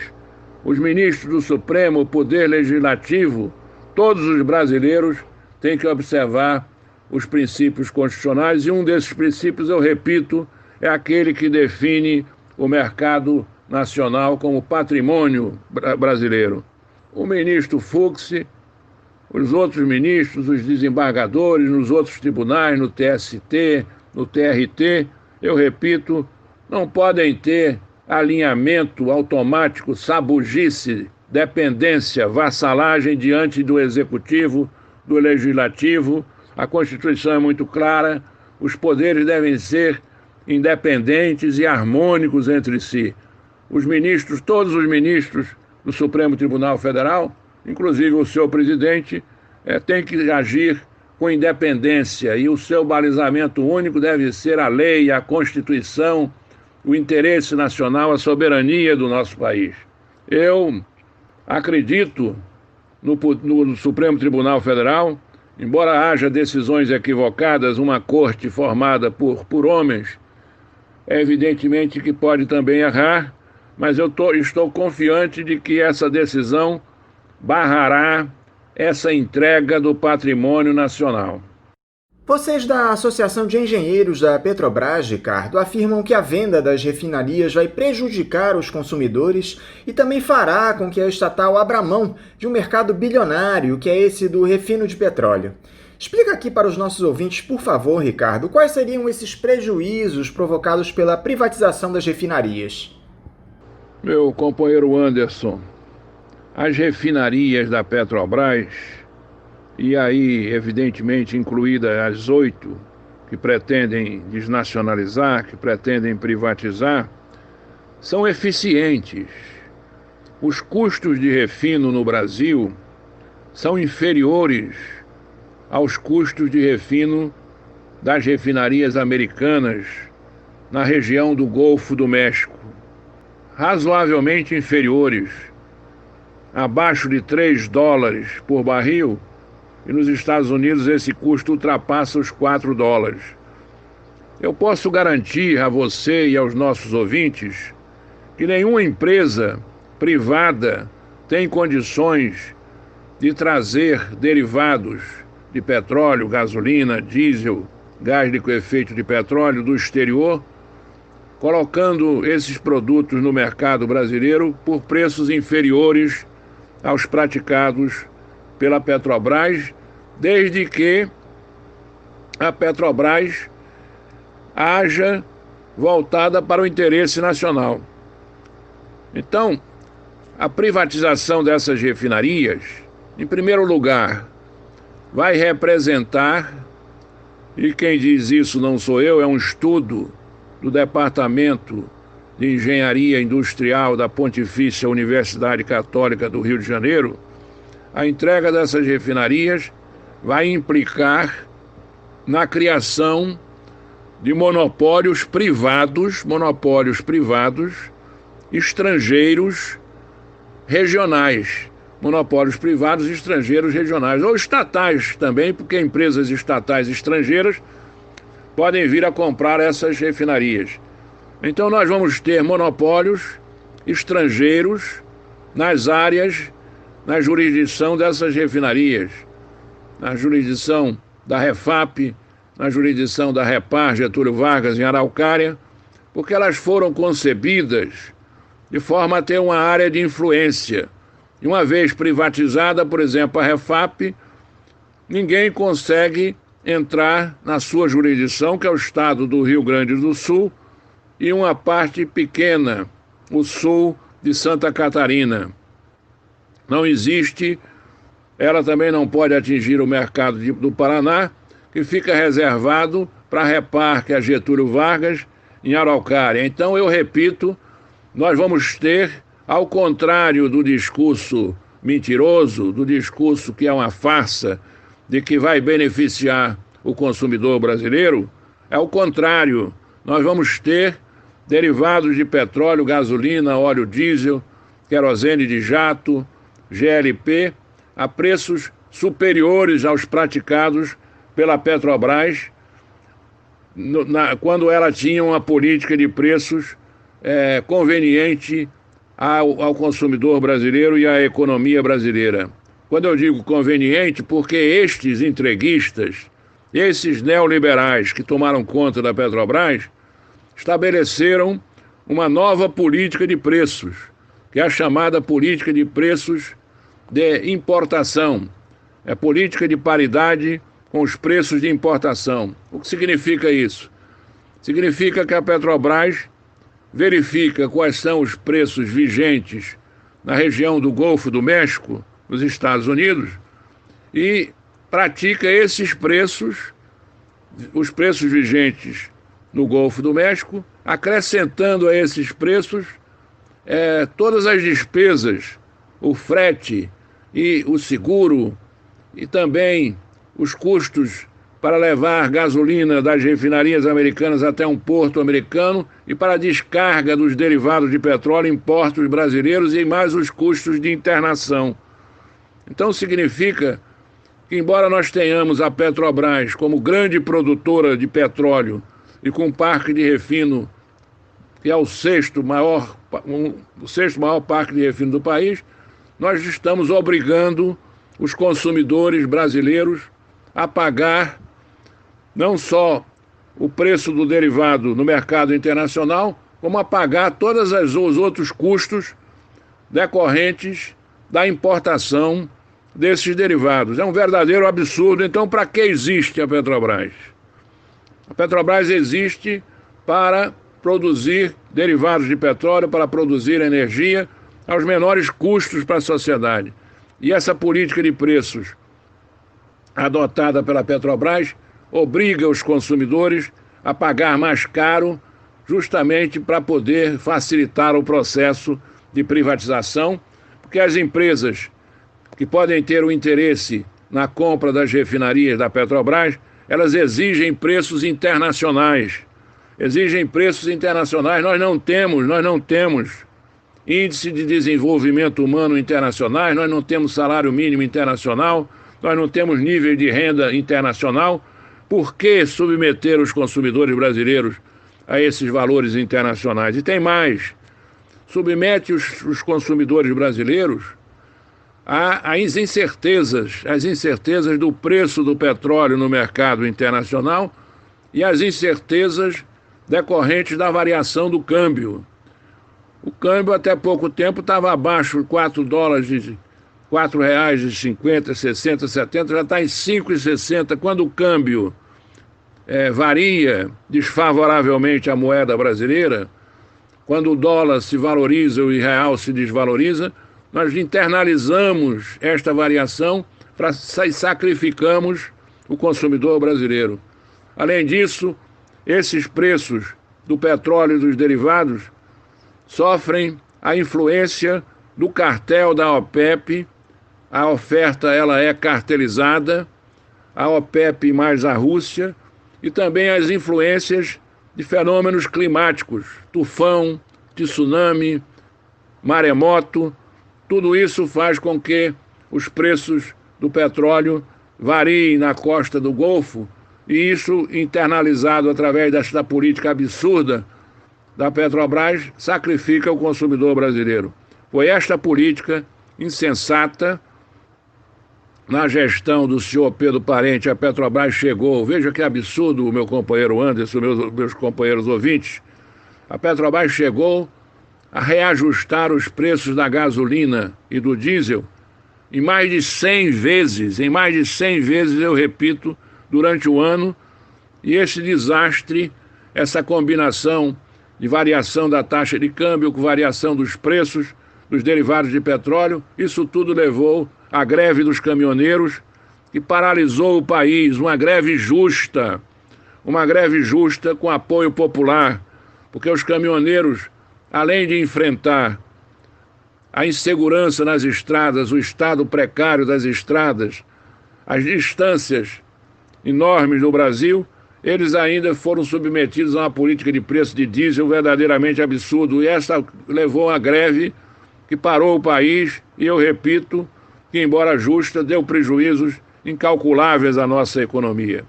os ministros do Supremo, o Poder Legislativo, todos os brasileiros têm que observar os princípios constitucionais, e um desses princípios, eu repito, é aquele que define o mercado nacional como patrimônio brasileiro. O ministro Fux, os outros ministros, os desembargadores nos outros tribunais, no TST, no TRT, eu repito, não podem ter alinhamento automático, sabugice, dependência, vassalagem diante do Executivo, do Legislativo. A Constituição é muito clara, os poderes devem ser independentes e harmônicos entre si. Os ministros, todos os ministros do Supremo Tribunal Federal, inclusive o seu presidente, tem que agir com independência, e o seu balizamento único deve ser a lei, a Constituição, o interesse nacional, a soberania do nosso país. Eu acredito no Supremo Tribunal Federal, embora haja decisões equivocadas, uma corte formada por homens, é evidentemente que pode também errar, mas eu estou confiante de que essa decisão barrará essa entrega do patrimônio nacional. Vocês da Associação de Engenheiros da Petrobras, Ricardo, afirmam que a venda das refinarias vai prejudicar os consumidores e também fará com que a estatal abra mão de um mercado bilionário, que é esse do refino de petróleo. Explica aqui para os nossos ouvintes, por favor, Ricardo, quais seriam esses prejuízos provocados pela privatização das refinarias? Meu companheiro Anderson, as refinarias da Petrobras, e aí, evidentemente, incluídas as 8 que pretendem desnacionalizar, que pretendem privatizar, são eficientes. Os custos de refino no Brasil são inferiores aos custos de refino das refinarias americanas na região do Golfo do México. Razoavelmente inferiores. abaixo de $3 por barril, e nos Estados Unidos esse custo ultrapassa os $4. Eu posso garantir a você e aos nossos ouvintes que nenhuma empresa privada tem condições de trazer derivados de petróleo, gasolina, diesel, gás liquefeito de petróleo do exterior, colocando esses produtos no mercado brasileiro por preços inferiores aos praticados pela Petrobras, desde que a Petrobras haja voltada para o interesse nacional. Então, a privatização dessas refinarias, em primeiro lugar, vai representar, e quem diz isso não sou eu, é um estudo do Departamento de Engenharia Industrial da Pontifícia Universidade Católica do Rio de Janeiro, a entrega dessas refinarias vai implicar na criação de monopólios privados estrangeiros regionais, monopólios privados estrangeiros regionais, ou estatais também, porque empresas estatais estrangeiras podem vir a comprar essas refinarias. Então nós vamos ter monopólios estrangeiros nas áreas, na jurisdição dessas refinarias, na jurisdição da Refap, na jurisdição da Repar Getúlio Vargas em Araucária, porque elas foram concebidas de forma a ter uma área de influência. E uma vez privatizada, por exemplo, a Refap, ninguém consegue entrar na sua jurisdição, que é o estado do Rio Grande do Sul, e uma parte pequena, o sul de Santa Catarina. Não existe, ela também não pode atingir o mercado do Paraná, que fica reservado para a Repar, que é Getúlio Vargas, em Araucária. Então, eu repito, nós vamos ter, ao contrário do discurso mentiroso, do discurso que é uma farsa, de que vai beneficiar o consumidor brasileiro, é o contrário. Nós vamos ter derivados de petróleo, gasolina, óleo diesel, querosene de jato, GLP, a preços superiores aos praticados pela Petrobras, quando ela tinha uma política de preços conveniente ao consumidor brasileiro e à economia brasileira. Quando eu digo conveniente, porque estes entreguistas, esses neoliberais que tomaram conta da Petrobras, estabeleceram uma nova política de preços, que é a chamada política de preços de importação. É política de paridade com os preços de importação. O que significa isso? Significa que a Petrobras verifica quais são os preços vigentes na região do Golfo do México, nos Estados Unidos, e pratica esses preços, os preços vigentes no Golfo do México, acrescentando a esses preços todas as despesas, o frete e o seguro, e também os custos para levar gasolina das refinarias americanas até um porto americano e para a descarga dos derivados de petróleo em portos brasileiros e mais os custos de internação. Então significa que, embora nós tenhamos a Petrobras como grande produtora de petróleo e com parque de refino, que é o sexto maior parque de refino do país, nós estamos obrigando os consumidores brasileiros a pagar não só o preço do derivado no mercado internacional, como a pagar todos os outros custos decorrentes da importação desses derivados. É um verdadeiro absurdo. Então, para que existe a Petrobras? A Petrobras existe para produzir derivados de petróleo, para produzir energia aos menores custos para a sociedade. E essa política de preços adotada pela Petrobras obriga os consumidores a pagar mais caro, justamente para poder facilitar o processo de privatização, porque as empresas que podem ter o interesse na compra das refinarias da Petrobras, elas exigem preços internacionais. Exigem preços internacionais. Nós não temos índice de desenvolvimento humano internacionais, nós não temos salário mínimo internacional, nós não temos nível de renda internacional. Por que submeter os consumidores brasileiros a esses valores internacionais? E tem mais, submete os consumidores brasileiros às incertezas, as incertezas do preço do petróleo no mercado internacional e as incertezas decorrentes da variação do câmbio. O câmbio até pouco tempo estava abaixo de 4 dólares, de R$4,50, 60, 70, já está em 5,60. Quando o câmbio varia desfavoravelmente a moeda brasileira, quando o dólar se valoriza e o real se desvaloriza, nós internalizamos esta variação e sacrificamos o consumidor brasileiro. Além disso, esses preços do petróleo e dos derivados sofrem a influência do cartel da OPEP. A oferta ela é cartelizada, a OPEP mais a Rússia, e também as influências de fenômenos climáticos, tufão, tsunami, maremoto. Tudo isso faz com que os preços do petróleo variem na costa do Golfo, e isso, internalizado através desta política absurda da Petrobras, sacrifica o consumidor brasileiro. Foi esta política insensata. Na gestão do senhor Pedro Parente, a Petrobras chegou, veja que absurdo, meu companheiro Anderson, meus companheiros ouvintes, a Petrobras chegou a reajustar os preços da gasolina e do diesel em mais de 100 vezes, eu repito, durante o ano, e esse desastre, essa combinação de variação da taxa de câmbio com variação dos preços dos derivados de petróleo, isso tudo levou à greve dos caminhoneiros, que paralisou o país, uma greve justa com apoio popular, porque os caminhoneiros, além de enfrentar a insegurança nas estradas, o estado precário das estradas, as distâncias enormes do Brasil, eles ainda foram submetidos a uma política de preço de diesel verdadeiramente absurdo, e essa levou a greve que parou o país, e eu repito, que embora justa, deu prejuízos incalculáveis à nossa economia.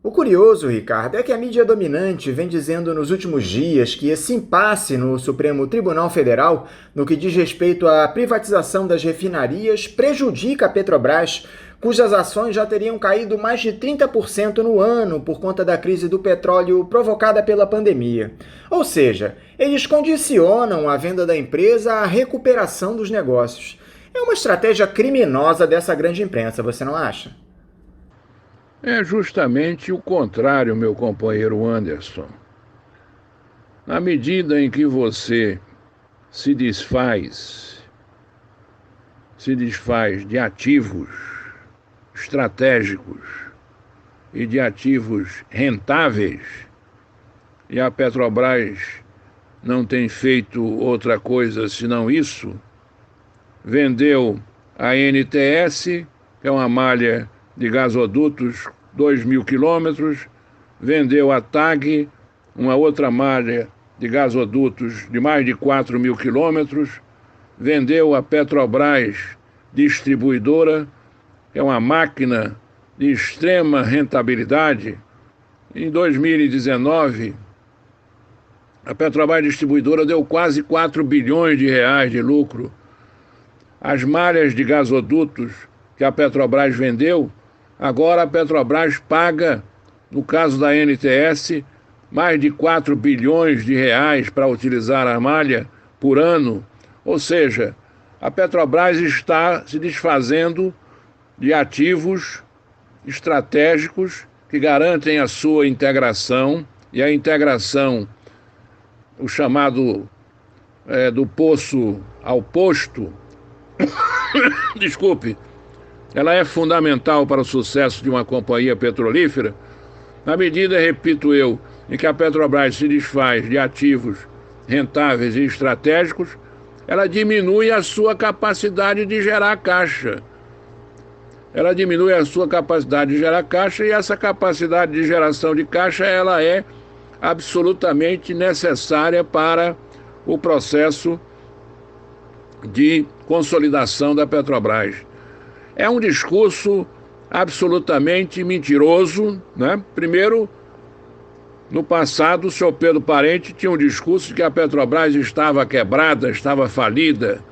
O curioso, Ricardo, é que a mídia dominante vem dizendo nos últimos dias que esse impasse no Supremo Tribunal Federal, no que diz respeito à privatização das refinarias, prejudica a Petrobras, cujas ações já teriam caído mais de 30% no ano por conta da crise do petróleo provocada pela pandemia. Ou seja, eles condicionam a venda da empresa à recuperação dos negócios. É uma estratégia criminosa dessa grande imprensa, você não acha? É justamente o contrário, meu companheiro Anderson. Na medida em que você se desfaz de ativos estratégicos e de ativos rentáveis, e a Petrobras não tem feito outra coisa senão isso, vendeu a NTS, que é uma malha de gasodutos, 2.000 quilômetros, vendeu a TAG, uma outra malha de gasodutos de mais de 4.000 quilômetros, vendeu a Petrobras Distribuidora, que é uma máquina de extrema rentabilidade. Em 2019, a Petrobras Distribuidora deu quase 4 bilhões de reais de lucro. As malhas de gasodutos que a Petrobras vendeu, agora a Petrobras paga, no caso da NTS, mais de 4 bilhões de reais para utilizar a malha por ano. Ou seja, a Petrobras está se desfazendo de ativos estratégicos que garantem a sua integração, e a integração, o chamado do poço ao posto, desculpe, ela é fundamental para o sucesso de uma companhia petrolífera, na medida, repito eu, em que a Petrobras se desfaz de ativos rentáveis e estratégicos, ela diminui a sua capacidade de gerar caixa. Ela diminui a sua capacidade de gerar caixa, e essa capacidade de geração de caixa ela é absolutamente necessária para o processo de consolidação da Petrobras. É um discurso absolutamente mentiroso, né? Primeiro, no passado, o senhor Pedro Parente tinha um discurso de que a Petrobras estava quebrada, estava falida,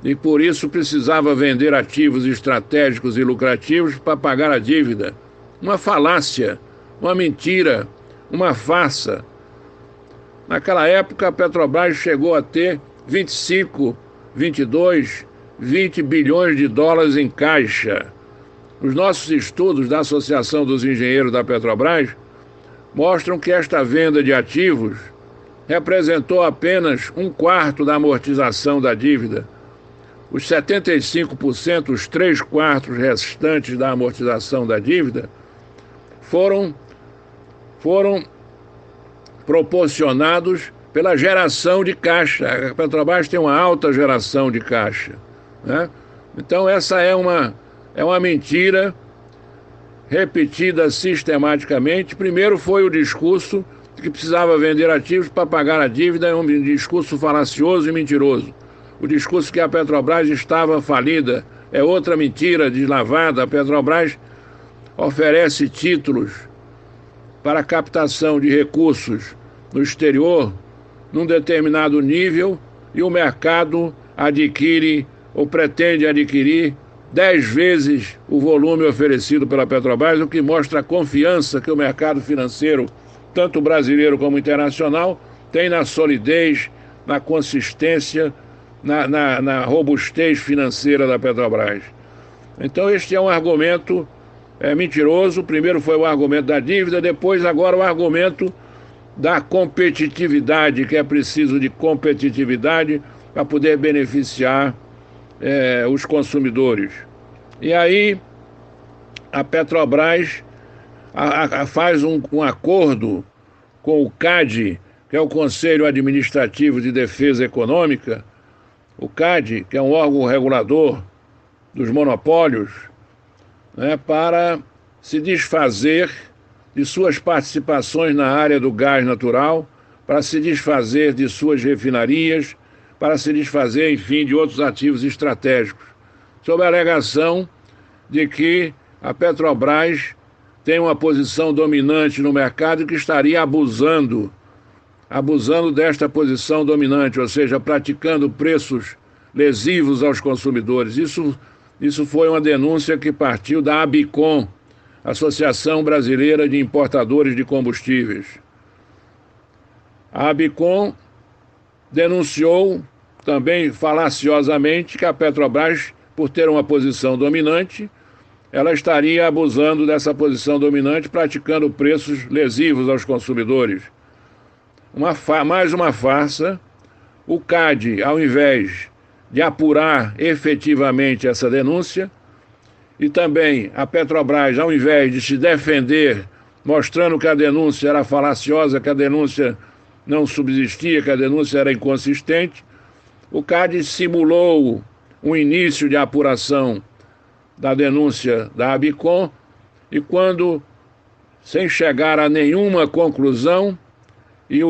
e por isso precisava vender ativos estratégicos e lucrativos para pagar a dívida. Uma falácia, uma mentira, uma farsa. Naquela época, a Petrobras chegou a ter 25, 22, 20 bilhões de dólares em caixa. Os nossos estudos da Associação dos Engenheiros da Petrobras mostram que esta venda de ativos representou apenas 1/4 da amortização da dívida. Os 75%, os 3/4 restantes da amortização da dívida, foram proporcionados pela geração de caixa. A Petrobras tem uma alta geração de caixa, né? Então essa é uma mentira repetida sistematicamente. Primeiro foi o discurso de que precisava vender ativos para pagar a dívida, é um discurso falacioso e mentiroso. O discurso que a Petrobras estava falida é outra mentira deslavada. A Petrobras oferece títulos para captação de recursos no exterior num determinado nível e o mercado adquire ou pretende adquirir 10 vezes o volume oferecido pela Petrobras, o que mostra a confiança que o mercado financeiro, tanto brasileiro como internacional, tem na solidez, na consistência, na robustez financeira da Petrobras. Então este é um argumento mentiroso. Primeiro foi o argumento da dívida, depois agora o argumento da competitividade, que é preciso de competitividade para poder beneficiar os consumidores. E aí a Petrobras faz um acordo com o CAD, que é o Conselho Administrativo de Defesa Econômica, o CAD, que é um órgão regulador dos monopólios, né, para se desfazer de suas participações na área do gás natural, para se desfazer de suas refinarias, para se desfazer, enfim, de outros ativos estratégicos, sob a alegação de que a Petrobras tem uma posição dominante no mercado e que estaria abusando desta posição dominante, ou seja, praticando preços lesivos aos consumidores. Isso foi uma denúncia que partiu da ABICOM, Associação Brasileira de Importadores de Combustíveis. A ABICOM denunciou também falaciosamente que a Petrobras, por ter uma posição dominante, ela estaria abusando dessa posição dominante, praticando preços lesivos aos consumidores. Mais uma farsa. O CAD, ao invés de apurar efetivamente essa denúncia, e também a Petrobras, ao invés de se defender, mostrando que a denúncia era falaciosa, que a denúncia não subsistia, que a denúncia era inconsistente, o CAD simulou um início de apuração da denúncia da ABICOM e quando, sem chegar a nenhuma conclusão, e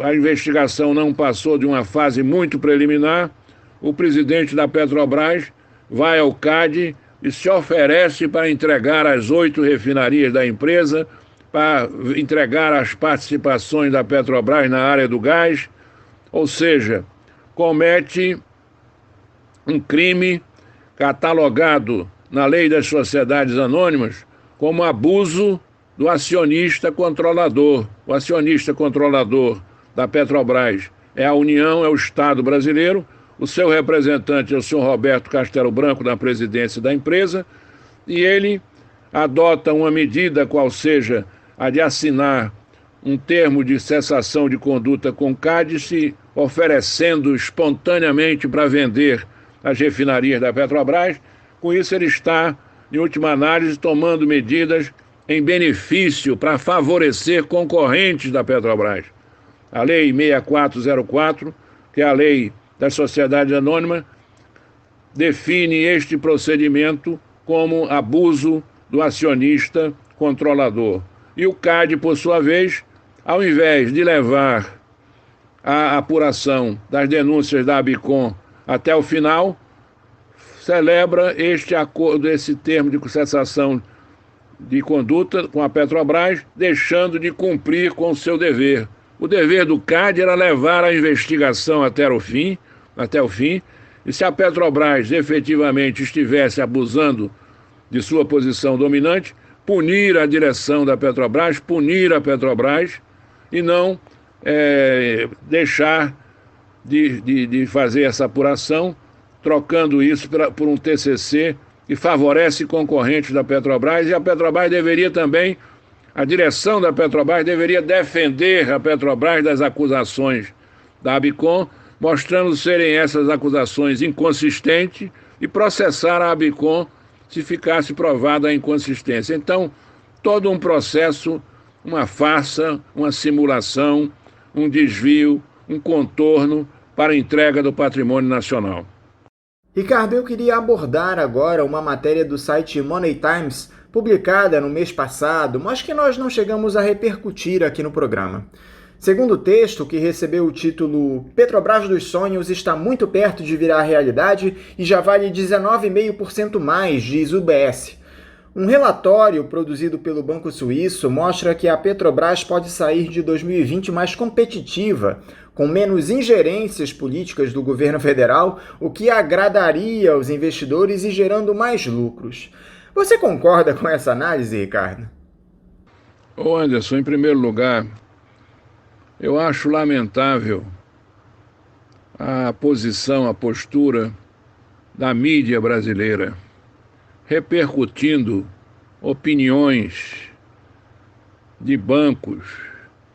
a investigação não passou de uma fase muito preliminar, o presidente da Petrobras vai ao CAD e se oferece para entregar as 8 refinarias da empresa, para entregar as participações da Petrobras na área do gás, ou seja, comete um crime catalogado na Lei das Sociedades Anônimas como abuso do acionista controlador. O acionista controlador da Petrobras é a União, é o Estado brasileiro. O seu representante é o senhor Roberto Castelo Branco, na presidência da empresa, e ele adota uma medida, qual seja a de assinar um termo de cessação de conduta com o CAD, se oferecendo espontaneamente para vender as refinarias da Petrobras. Com isso, ele está, em última análise, tomando medidas em benefício para favorecer concorrentes da Petrobras. A Lei 6404, que é a Lei das Sociedades Anônimas, define este procedimento como abuso do acionista controlador. E o CAD, por sua vez, ao invés de levar a apuração das denúncias da ABICOM até o final, celebra este acordo, esse termo de cessação de conduta com a Petrobras, deixando de cumprir com o seu dever. O dever do CAD era levar a investigação até o fim, e se a Petrobras efetivamente estivesse abusando de sua posição dominante, punir a direção da Petrobras, punir a Petrobras e não deixar de fazer essa apuração, trocando isso por um TCC que favorece concorrentes da Petrobras, e a Petrobras deveria também, a direção da Petrobras deveria defender a Petrobras das acusações da Abicom, mostrando serem essas acusações inconsistentes e processar a Abicom se ficasse provada a inconsistência. Então, todo um processo, uma farsa, uma simulação, um desvio, um contorno para a entrega do patrimônio nacional. Ricardo, eu queria abordar agora uma matéria do site Money Times, publicada no mês passado, mas que nós não chegamos a repercutir aqui no programa. Segundo o texto, que recebeu o título "Petrobras dos Sonhos está muito perto de virar realidade e já vale 19,5% mais", diz o UBS. Um relatório produzido pelo Banco Suíço mostra que a Petrobras pode sair de 2020 mais competitiva, com menos ingerências políticas do governo federal, o que agradaria aos investidores e gerando mais lucros. Você concorda com essa análise, Ricardo? Ô Anderson, em primeiro lugar, eu acho lamentável a posição, a postura da mídia brasileira, repercutindo opiniões de bancos,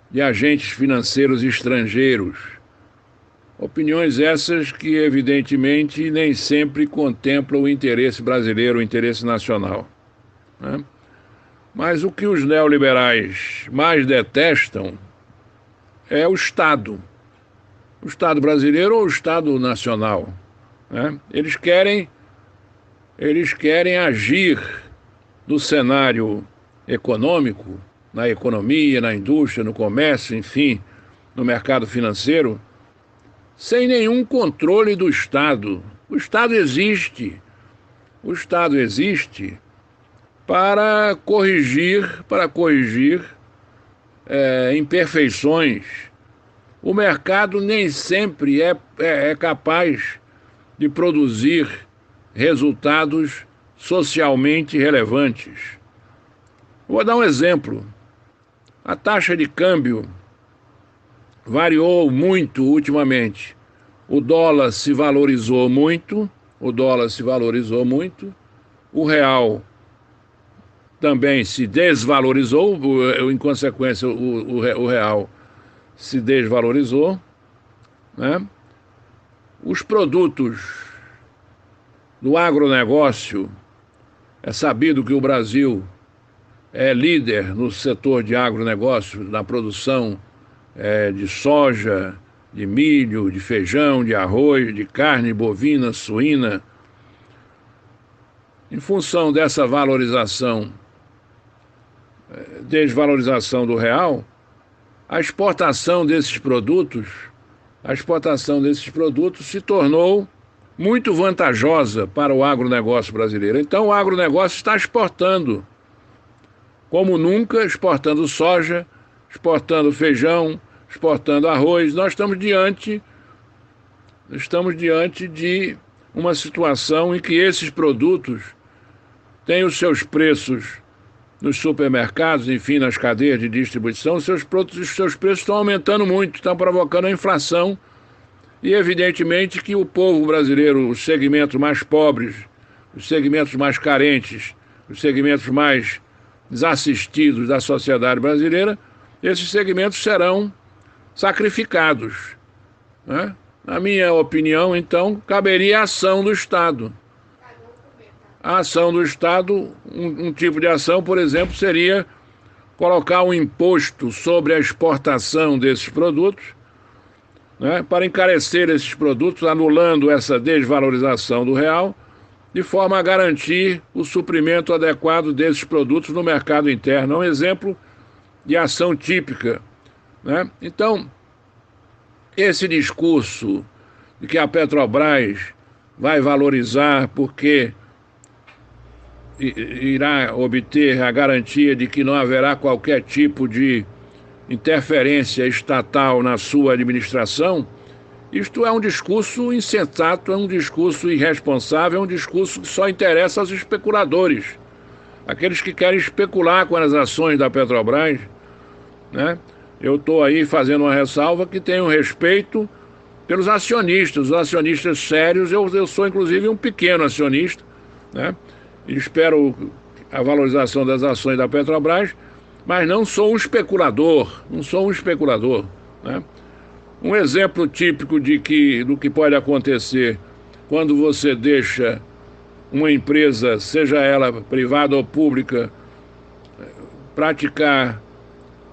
de agentes financeiros estrangeiros. Opiniões essas que, evidentemente, nem sempre contemplam o interesse brasileiro, o interesse nacional, né? Mas o que os neoliberais mais detestam é o Estado brasileiro ou o Estado nacional, né? Eles querem agir no cenário econômico, na economia, na indústria, no comércio, enfim, no mercado financeiro, sem nenhum controle do Estado. O Estado existe para corrigir imperfeições. O mercado nem sempre é capaz de produzir resultados socialmente relevantes. Vou dar um exemplo. A taxa de câmbio variou muito ultimamente. O dólar se valorizou muito, o real também se desvalorizou, em consequência o real se desvalorizou, né? Os produtos do agronegócio, é sabido que o Brasil é líder no setor de agronegócio, na produção de soja, de milho, de feijão, de arroz, de carne bovina, suína. Em função dessa desvalorização do real, a exportação desses produtos se tornou muito vantajosa para o agronegócio brasileiro. Então o agronegócio está exportando, como nunca, exportando soja, exportando feijão, exportando arroz. Nós estamos diante de uma situação em que esses produtos têm os seus preços nos supermercados, enfim, nas cadeias de distribuição, os seus preços estão aumentando muito, estão provocando a inflação, e evidentemente que o povo brasileiro, os segmentos mais pobres, os segmentos mais carentes, os segmentos mais desassistidos da sociedade brasileira, esses segmentos serão sacrificados, né? Na minha opinião, então, caberia a ação do Estado. A ação do Estado, um tipo de ação, por exemplo, seria colocar um imposto sobre a exportação desses produtos, né, para encarecer esses produtos, anulando essa desvalorização do real, de forma a garantir o suprimento adequado desses produtos no mercado interno. É um exemplo de ação típica, né? Então, esse discurso de que a Petrobras vai valorizar porque irá obter a garantia de que não haverá qualquer tipo de interferência estatal na sua administração, isto é um discurso insensato, é um discurso irresponsável, é um discurso que só interessa aos especuladores, aqueles que querem especular com as ações da Petrobras, né? Eu estou aí fazendo uma ressalva que tenho respeito pelos acionistas, os acionistas sérios. Eu sou inclusive um pequeno acionista, né? Espero a valorização das ações da Petrobras, mas não sou um especulador, né? Um exemplo típico do que pode acontecer quando você deixa uma empresa, seja ela privada ou pública, praticar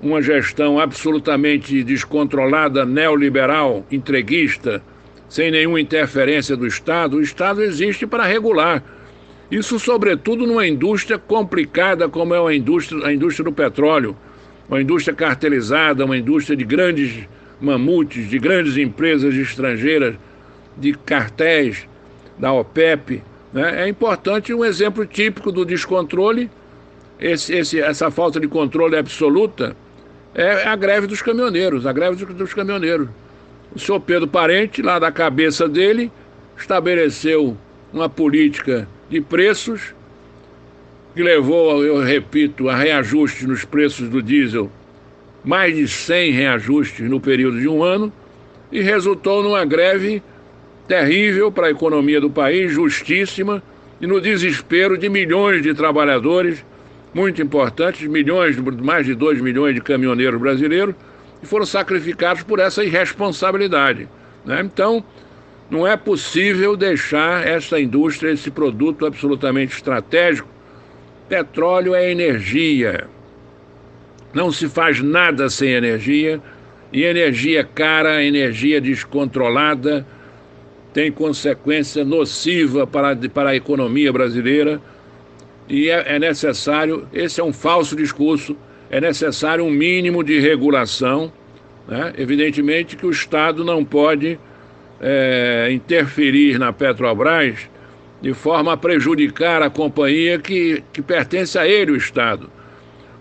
uma gestão absolutamente descontrolada, neoliberal, entreguista, sem nenhuma interferência do Estado. O Estado existe para regular. Isso, sobretudo, numa indústria complicada como é a indústria do petróleo, uma indústria cartelizada, uma indústria de grandes mamutes, de grandes empresas estrangeiras, de cartéis, da OPEP, né? É importante um exemplo típico do descontrole, essa falta de controle absoluta, é a greve dos caminhoneiros, O senhor Pedro Parente, lá da cabeça dele, estabeleceu uma política de preços que levou, eu repito, a reajuste nos preços do diesel, mais de 100 reajustes no período de um ano, e resultou numa greve terrível para a economia do país, justíssima, e no desespero de milhões de trabalhadores, muito importantes, mais de 2 milhões de caminhoneiros brasileiros, que foram sacrificados por essa irresponsabilidade, né? Então, não é possível deixar essa indústria, esse produto absolutamente estratégico. Petróleo é energia. Não se faz nada sem energia, e energia cara, energia descontrolada, tem consequência nociva para a economia brasileira. E é necessário, esse é um falso discurso, é necessário um mínimo de regulação, né? Evidentemente que o Estado não pode interferir na Petrobras de forma a prejudicar a companhia que pertence a ele, o Estado.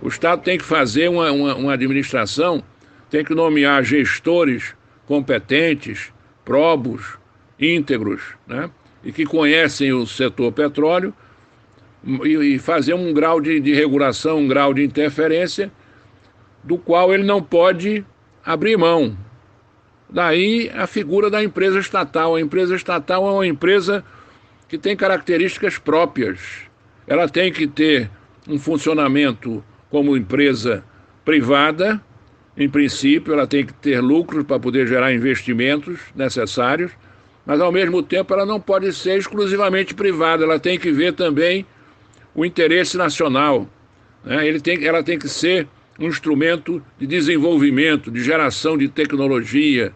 O Estado tem que fazer uma administração, tem que nomear gestores competentes, probos, íntegros, né? E que conhecem o setor petróleo, e fazer um grau de regulação, um grau de interferência, do qual ele não pode abrir mão. Daí a figura da empresa estatal. A empresa estatal é uma empresa que tem características próprias. Ela tem que ter um funcionamento como empresa privada, em princípio, ela tem que ter lucros para poder gerar investimentos necessários, mas ao mesmo tempo ela não pode ser exclusivamente privada, ela tem que ver também o interesse nacional, né? Ela tem que ser um instrumento de desenvolvimento, de geração de tecnologia,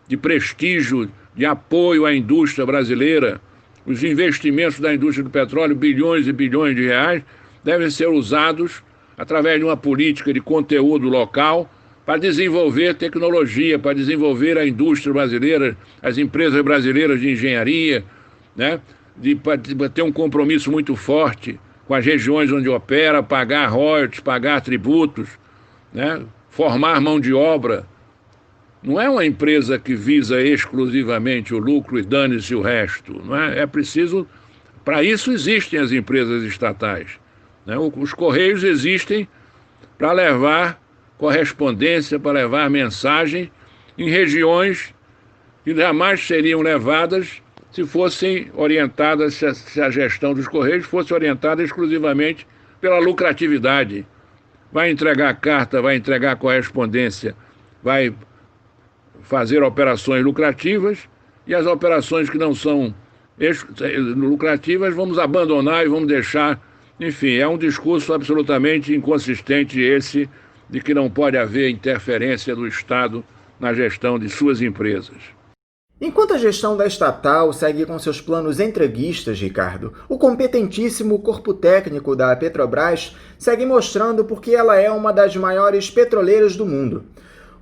de prestígio, de apoio à indústria brasileira. Os investimentos da indústria do petróleo, bilhões e bilhões de reais, devem ser usados através de uma política de conteúdo local para desenvolver tecnologia, para desenvolver a indústria brasileira, as empresas brasileiras de engenharia, né? Para ter um compromisso muito forte com as regiões onde opera, pagar royalties, pagar tributos, né? Formar mão de obra. Não é uma empresa que visa exclusivamente o lucro e dane-se o resto, não é? É preciso, para isso existem as empresas estatais, né? Os Correios existem para levar correspondência, para levar mensagem em regiões que jamais seriam levadas se fossem orientadas, se a gestão dos Correios fosse orientada exclusivamente pela lucratividade. Vai entregar carta, vai entregar correspondência, vai fazer operações lucrativas, e as operações que não são lucrativas vamos abandonar e vamos deixar. Enfim, é um discurso absolutamente inconsistente esse de que não pode haver interferência do Estado na gestão de suas empresas. Enquanto a gestão da estatal segue com seus planos entreguistas, Ricardo, o competentíssimo corpo técnico da Petrobras segue mostrando por que ela é uma das maiores petroleiras do mundo.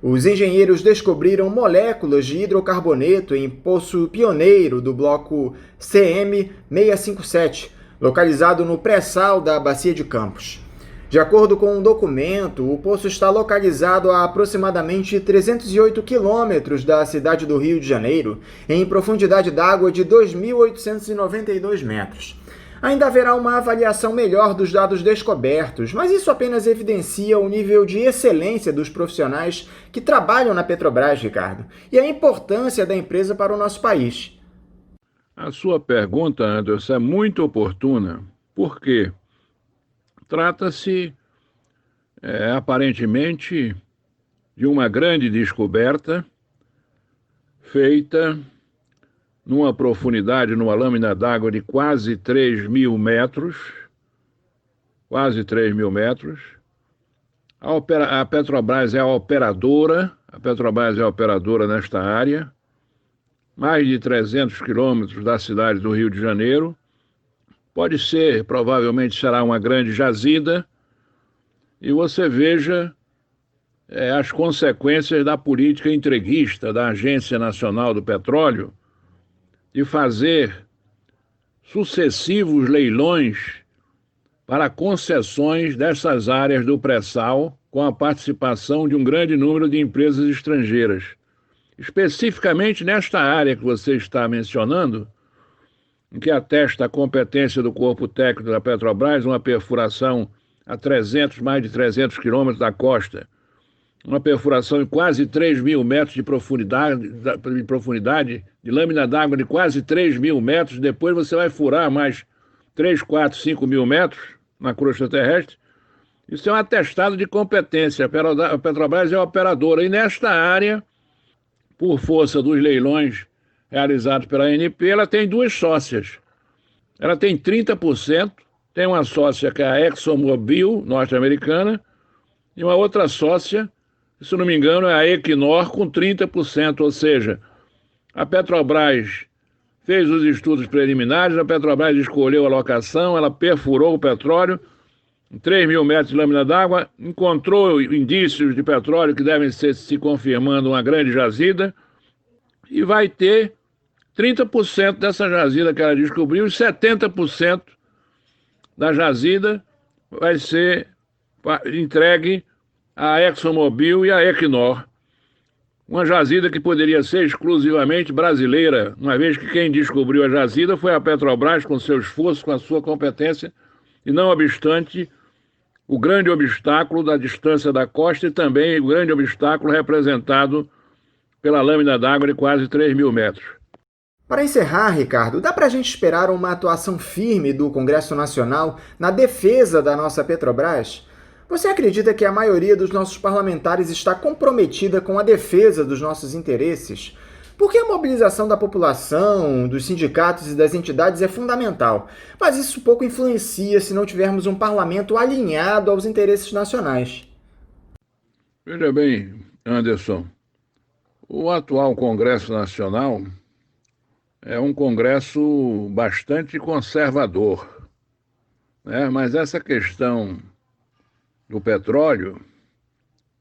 Os engenheiros descobriram moléculas de hidrocarboneto em poço pioneiro do bloco CM657, localizado no pré-sal da Bacia de Campos. De acordo com um documento, o poço está localizado a aproximadamente 308 quilômetros da cidade do Rio de Janeiro, em profundidade d'água de 2.892 metros. Ainda haverá uma avaliação melhor dos dados descobertos, mas isso apenas evidencia o nível de excelência dos profissionais que trabalham na Petrobras, Ricardo, e a importância da empresa para o nosso país. A sua pergunta, Anderson, é muito oportuna, porque trata-se, aparentemente, de uma grande descoberta feita numa profundidade, numa lâmina d'água de quase 3.000 metros, A Petrobras é a operadora nesta área, mais de 300 quilômetros da cidade do Rio de Janeiro. Pode ser, provavelmente será uma grande jazida, e você veja as consequências da política entreguista da Agência Nacional do Petróleo de fazer sucessivos leilões para concessões dessas áreas do pré-sal com a participação de um grande número de empresas estrangeiras. Especificamente nesta área que você está mencionando, em que atesta a competência do corpo técnico da Petrobras, uma perfuração a mais de 300 quilômetros da costa, uma perfuração de quase 3.000 metros de profundidade, de lâmina d'água de quase 3.000 metros, depois você vai furar mais 3, 4, 5 mil metros na crosta terrestre. Isso é um atestado de competência. A Petrobras é operadora, e nesta área, por força dos leilões realizados pela ANP, ela tem duas sócias. Ela tem 30%, tem uma sócia que é a ExxonMobil, norte-americana, e uma outra sócia, se não me engano, é a Equinor, com 30%, ou seja, a Petrobras fez os estudos preliminares, a Petrobras escolheu a locação, ela perfurou o petróleo, 3.000 metros de lâmina d'água, encontrou indícios de petróleo que devem ser se confirmando uma grande jazida, e vai ter 30% dessa jazida que ela descobriu, e 70% da jazida vai ser entregue à ExxonMobil e à Equinor. Uma jazida que poderia ser exclusivamente brasileira, uma vez que quem descobriu a jazida foi a Petrobras, com seu esforço, com a sua competência, e não obstante o grande obstáculo da distância da costa e também o grande obstáculo representado pela lâmina d'água de quase 3.000 metros. Para encerrar, Ricardo, dá para a gente esperar uma atuação firme do Congresso Nacional na defesa da nossa Petrobras? Você acredita que a maioria dos nossos parlamentares está comprometida com a defesa dos nossos interesses? Porque a mobilização da população, dos sindicatos e das entidades é fundamental, mas isso pouco influencia se não tivermos um parlamento alinhado aos interesses nacionais. Veja bem, Anderson, o atual Congresso Nacional é um Congresso bastante conservador, né? Mas essa questão do petróleo,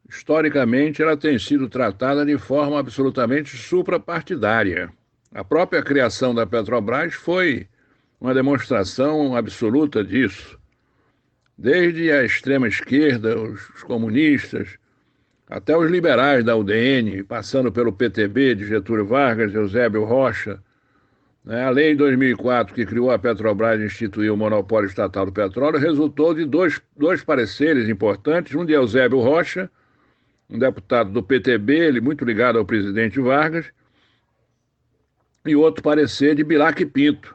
historicamente, ela tem sido tratada de forma absolutamente suprapartidária. A própria criação da Petrobras foi uma demonstração absoluta disso. Desde a extrema-esquerda, os comunistas, até os liberais da UDN, passando pelo PTB de Getúlio Vargas, Eusébio Rocha. A lei de 2004, que criou a Petrobras e instituiu o monopólio estatal do petróleo, resultou de dois pareceres importantes, um de Eusébio Rocha, um deputado do PTB, ele muito ligado ao presidente Vargas, e outro parecer de Bilac Pinto,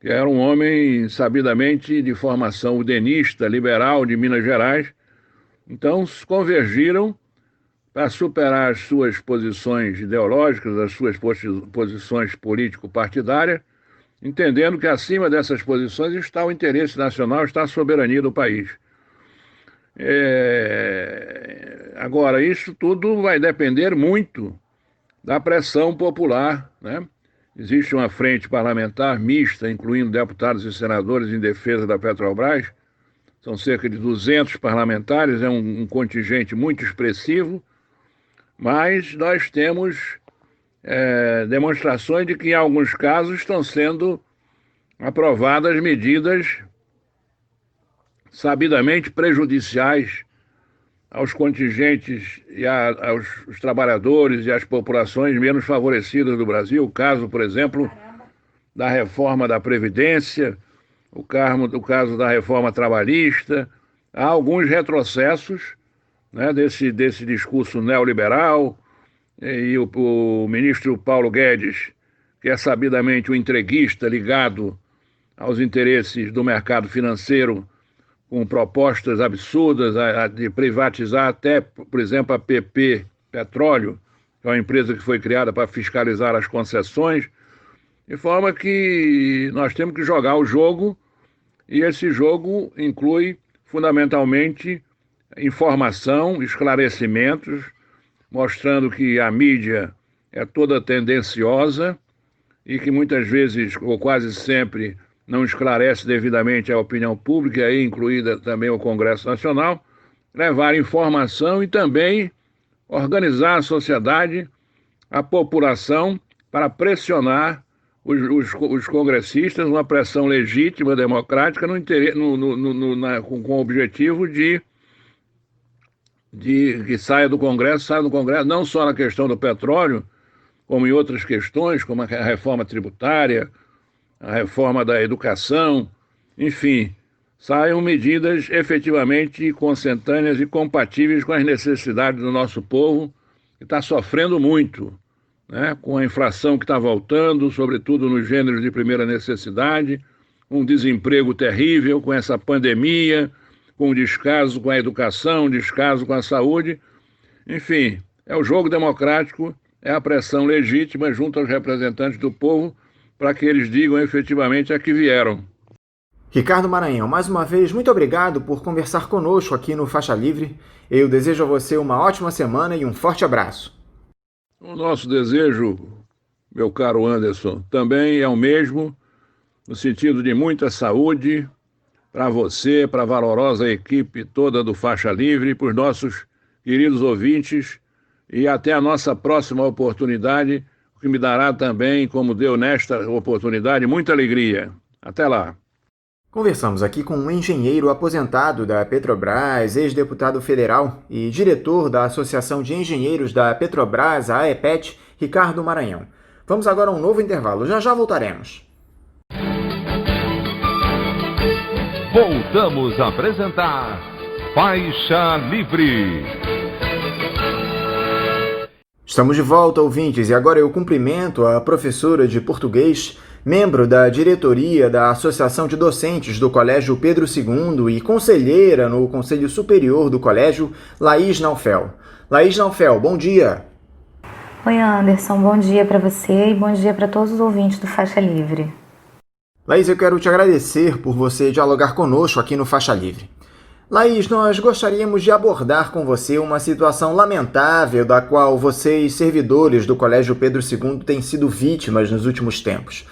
que era um homem sabidamente de formação udenista, liberal, de Minas Gerais. Então, convergiram para superar as suas posições ideológicas, as suas posições político-partidárias, entendendo que acima dessas posições está o interesse nacional, está a soberania do país. Agora, isso tudo vai depender muito da pressão popular, né? Existe uma frente parlamentar mista, incluindo deputados e senadores em defesa da Petrobras. São cerca de 200 parlamentares, é um contingente muito expressivo. mas nós temos demonstrações de que, em alguns casos, estão sendo aprovadas medidas sabidamente prejudiciais aos contingentes e aos trabalhadores e às populações menos favorecidas do Brasil. O caso, por exemplo, da reforma da Previdência, o caso da reforma trabalhista. Há alguns retrocessos, né, desse discurso neoliberal, e o ministro Paulo Guedes, que é sabidamente um entreguista ligado aos interesses do mercado financeiro, com propostas absurdas de privatizar até, por exemplo, a PP Petróleo, que é uma empresa que foi criada para fiscalizar as concessões, de forma que nós temos que jogar o jogo, e esse jogo inclui, fundamentalmente, informação, esclarecimentos, mostrando que a mídia é toda tendenciosa e que muitas vezes, ou quase sempre, não esclarece devidamente a opinião pública, e aí incluída também o Congresso Nacional, levar informação e também organizar a sociedade, a população, para pressionar os congressistas, uma pressão legítima, democrática, com o objetivo de que saia do Congresso, não só na questão do petróleo, como em outras questões, como a reforma tributária, a reforma da educação, enfim, saiam medidas efetivamente consentâneas e compatíveis com as necessidades do nosso povo, que está sofrendo muito, né, com a inflação que está voltando, sobretudo nos gêneros de primeira necessidade, um desemprego terrível, com essa pandemia, com o descaso com a educação, descaso com a saúde. Enfim, é o jogo democrático, é a pressão legítima junto aos representantes do povo para que eles digam efetivamente a que vieram. Ricardo Maranhão, mais uma vez, muito obrigado por conversar conosco aqui no Faixa Livre. Eu desejo a você uma ótima semana e um forte abraço. O nosso desejo, meu caro Anderson, também é o mesmo, no sentido de muita saúde para você, para a valorosa equipe toda do Faixa Livre, para os nossos queridos ouvintes, e até a nossa próxima oportunidade, que me dará também, como deu nesta oportunidade, muita alegria. Até lá. Conversamos aqui com um engenheiro aposentado da Petrobras, ex-deputado federal e diretor da Associação de Engenheiros da Petrobras, a AEPET, Ricardo Maranhão. Vamos agora a um novo intervalo. Já voltaremos. Voltamos a apresentar Faixa Livre. Estamos de volta, ouvintes, e agora eu cumprimento a professora de português, membro da diretoria da Associação de Docentes do Colégio Pedro II e conselheira no Conselho Superior do Colégio, Laís Naufel. Laís Naufel, bom dia. Oi, Anderson, bom dia para você e bom dia para todos os ouvintes do Faixa Livre. Laís, eu quero te agradecer por você dialogar conosco aqui no Faixa Livre. Laís, nós gostaríamos de abordar com você uma situação lamentável da qual vocês, servidores do Colégio Pedro II, têm sido vítimas nos últimos tempos.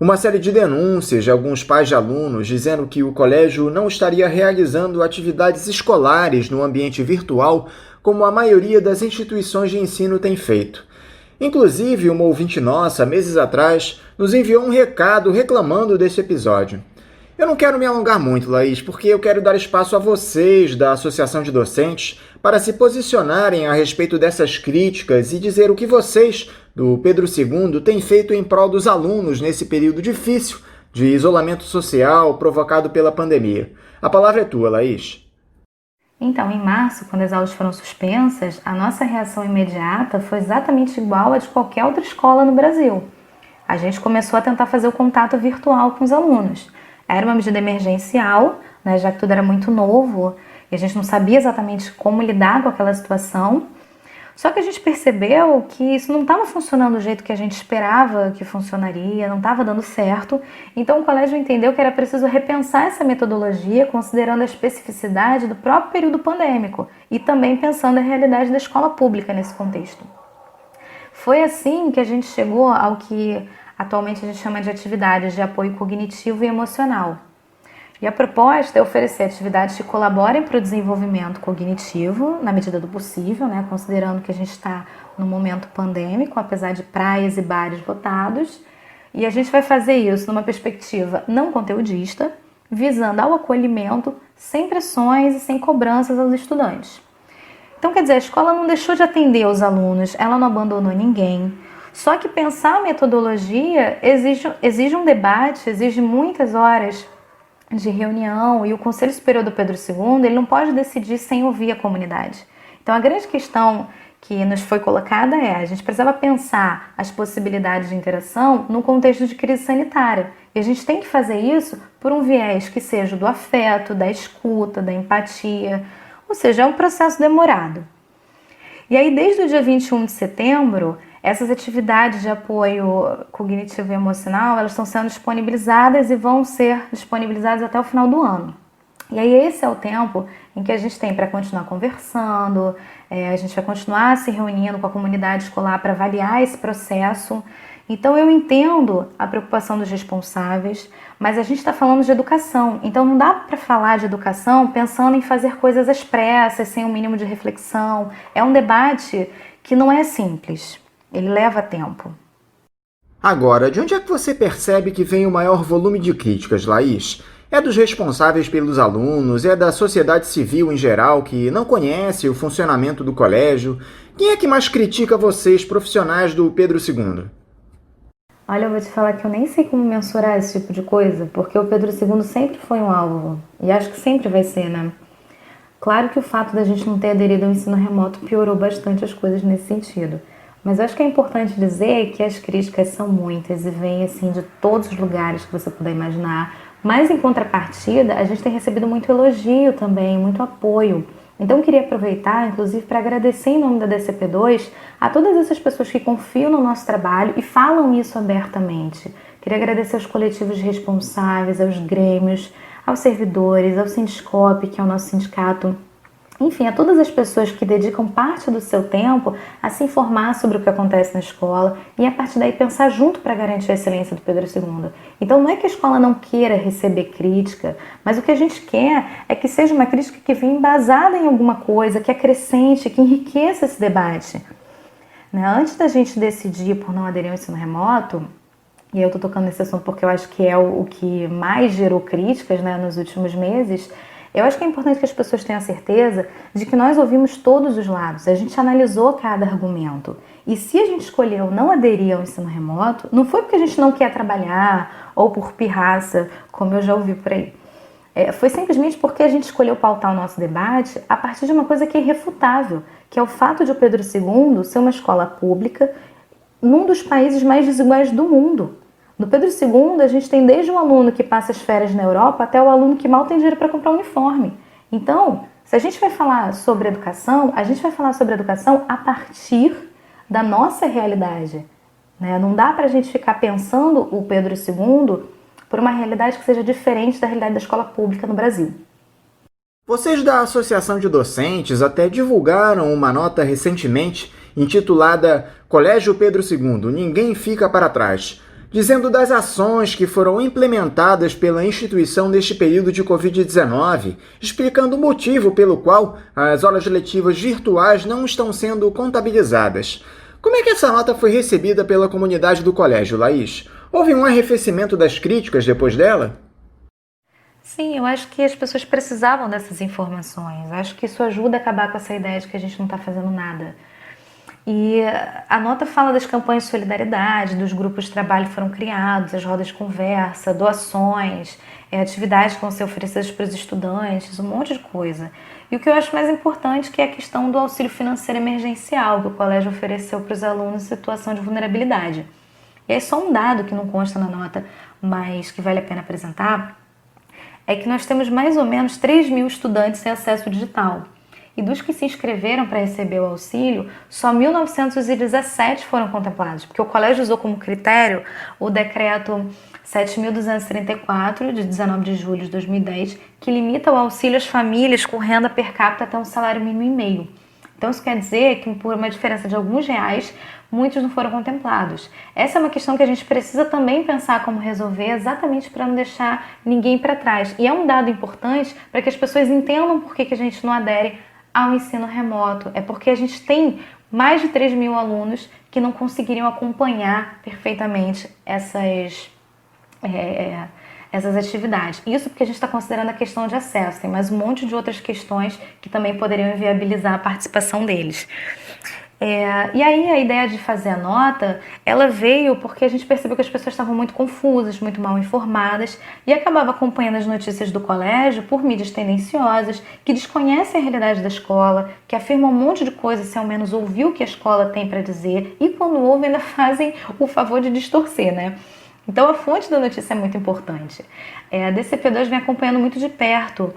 Uma série de denúncias de alguns pais de alunos dizendo que o colégio não estaria realizando atividades escolares no ambiente virtual como a maioria das instituições de ensino tem feito. Inclusive, uma ouvinte nossa, meses atrás, nos enviou um recado reclamando desse episódio. Eu não quero me alongar muito, Laís, porque eu quero dar espaço a vocês da Associação de Docentes para se posicionarem a respeito dessas críticas e dizer o que vocês, do Pedro II, têm feito em prol dos alunos nesse período difícil de isolamento social provocado pela pandemia. A palavra é tua, Laís. Então, em março, quando as aulas foram suspensas, a nossa reação imediata foi exatamente igual a de qualquer outra escola no Brasil. A gente começou a tentar fazer o contato virtual com os alunos. Era uma medida emergencial, né, já que tudo era muito novo e a gente não sabia exatamente como lidar com aquela situação. Só que a gente percebeu que isso não estava funcionando do jeito que a gente esperava que funcionaria, não estava dando certo. Então o colégio entendeu que era preciso repensar essa metodologia, considerando a especificidade do próprio período pandêmico e também pensando a realidade da escola pública nesse contexto. Foi assim que a gente chegou ao que atualmente a gente chama de atividades de apoio cognitivo e emocional. E a proposta é oferecer atividades que colaborem para o desenvolvimento cognitivo, na medida do possível, né? Considerando que a gente está num momento pandêmico, apesar de praias e bares lotados. E a gente vai fazer isso numa perspectiva não conteudista, visando ao acolhimento, sem pressões e sem cobranças aos estudantes. Então, quer dizer, a escola não deixou de atender os alunos, ela não abandonou ninguém. Só que pensar a metodologia exige um debate, exige muitas horas de reunião, e o Conselho Superior do Pedro II ele não pode decidir sem ouvir a comunidade. Então, a grande questão que nos foi colocada é: a gente precisava pensar as possibilidades de interação no contexto de crise sanitária. E a gente tem que fazer isso por um viés que seja do afeto, da escuta, da empatia, ou seja, é um processo demorado. E aí, desde o dia 21 de setembro, essas atividades de apoio cognitivo e emocional, elas estão sendo disponibilizadas e vão ser disponibilizadas até o final do ano. E aí esse é o tempo em que a gente tem para continuar conversando, a gente vai continuar se reunindo com a comunidade escolar para avaliar esse processo. Então eu entendo a preocupação dos responsáveis, mas a gente está falando de educação, então não dá para falar de educação pensando em fazer coisas às pressas, sem um mínimo de reflexão. É um debate que não é simples. Ele leva tempo. Agora, de onde é que você percebe que vem o maior volume de críticas, Laís? É dos responsáveis pelos alunos? É da sociedade civil em geral que não conhece o funcionamento do colégio? Quem é que mais critica vocês, profissionais do Pedro II? Olha, eu vou te falar que eu nem sei como mensurar esse tipo de coisa, porque o Pedro II sempre foi um alvo, e acho que sempre vai ser, né? Claro que o fato da gente não ter aderido ao ensino remoto piorou bastante as coisas nesse sentido. Mas eu acho que é importante dizer que as críticas são muitas e vêm assim de todos os lugares que você puder imaginar. Mas em contrapartida, a gente tem recebido muito elogio também, muito apoio. Então eu queria aproveitar, inclusive, para agradecer em nome da DCP2 a todas essas pessoas que confiam no nosso trabalho e falam isso abertamente. Queria agradecer aos coletivos responsáveis, aos grêmios, aos servidores, ao Sindicop, que é o nosso sindicato. Enfim, a todas as pessoas que dedicam parte do seu tempo a se informar sobre o que acontece na escola e a partir daí pensar junto para garantir a excelência do Pedro II. Então não é que a escola não queira receber crítica, mas o que a gente quer é que seja uma crítica que venha embasada em alguma coisa, que acrescente, que enriqueça esse debate. Antes da gente decidir por não aderir ao ensino remoto, e eu estou tocando nesse assunto porque eu acho que é o que mais gerou críticas, nos últimos meses, eu acho que é importante que as pessoas tenham a certeza de que nós ouvimos todos os lados, a gente analisou cada argumento. E se a gente escolheu não aderir ao ensino remoto, não foi porque a gente não quer trabalhar ou por pirraça, como eu já ouvi por aí. Foi simplesmente porque a gente escolheu pautar o nosso debate a partir de uma coisa que é irrefutável, que é o fato de o Pedro II ser uma escola pública num dos países mais desiguais do mundo. No Pedro II, a gente tem desde um aluno que passa as férias na Europa até o aluno que mal tem dinheiro para comprar um uniforme. Então, se a gente vai falar sobre educação, a gente vai falar sobre educação a partir da nossa realidade. Não dá para a gente ficar pensando o Pedro II por uma realidade que seja diferente da realidade da escola pública no Brasil. Vocês da Associação de Docentes até divulgaram uma nota recentemente intitulada Colégio Pedro II, Ninguém Fica para Trás, dizendo das ações que foram implementadas pela instituição neste período de Covid-19, explicando o motivo pelo qual as aulas letivas virtuais não estão sendo contabilizadas. Como é que essa nota foi recebida pela comunidade do colégio, Laís? Houve um arrefecimento das críticas depois dela? Sim, eu acho que as pessoas precisavam dessas informações. Acho que isso ajuda a acabar com essa ideia de que a gente não está fazendo nada. E a nota fala das campanhas de solidariedade, dos grupos de trabalho que foram criados, as rodas de conversa, doações, atividades que vão ser oferecidas para os estudantes, um monte de coisa. E o que eu acho mais importante que é a questão do auxílio financeiro emergencial que o colégio ofereceu para os alunos em situação de vulnerabilidade. E aí só um dado que não consta na nota, mas que vale a pena apresentar, é que nós temos mais ou menos 3 mil estudantes sem acesso digital. E dos que se inscreveram para receber o auxílio, só 1.917 foram contemplados, porque o colégio usou como critério o decreto 7.234, de 19 de julho de 2010, que limita o auxílio às famílias com renda per capita até um salário mínimo e meio. Então isso quer dizer que por uma diferença de alguns reais, muitos não foram contemplados. Essa é uma questão que a gente precisa também pensar como resolver, exatamente para não deixar ninguém para trás. E é um dado importante para que as pessoas entendam por que a gente não adere ao ensino remoto. É porque a gente tem mais de 3 mil alunos que não conseguiriam acompanhar perfeitamente essas atividades. Isso porque a gente está considerando a questão de acesso. Tem mais um monte de outras questões que também poderiam inviabilizar a participação deles. E aí a ideia de fazer a nota, ela veio porque a gente percebeu que as pessoas estavam muito confusas, muito mal informadas e acabava acompanhando as notícias do colégio por mídias tendenciosas, que desconhecem a realidade da escola, que afirmam um monte de coisas sem ao menos ouvir o que a escola tem para dizer e quando ouvem ainda fazem o favor de distorcer, né? Então a fonte da notícia é muito importante. A DCP2 vem acompanhando muito de perto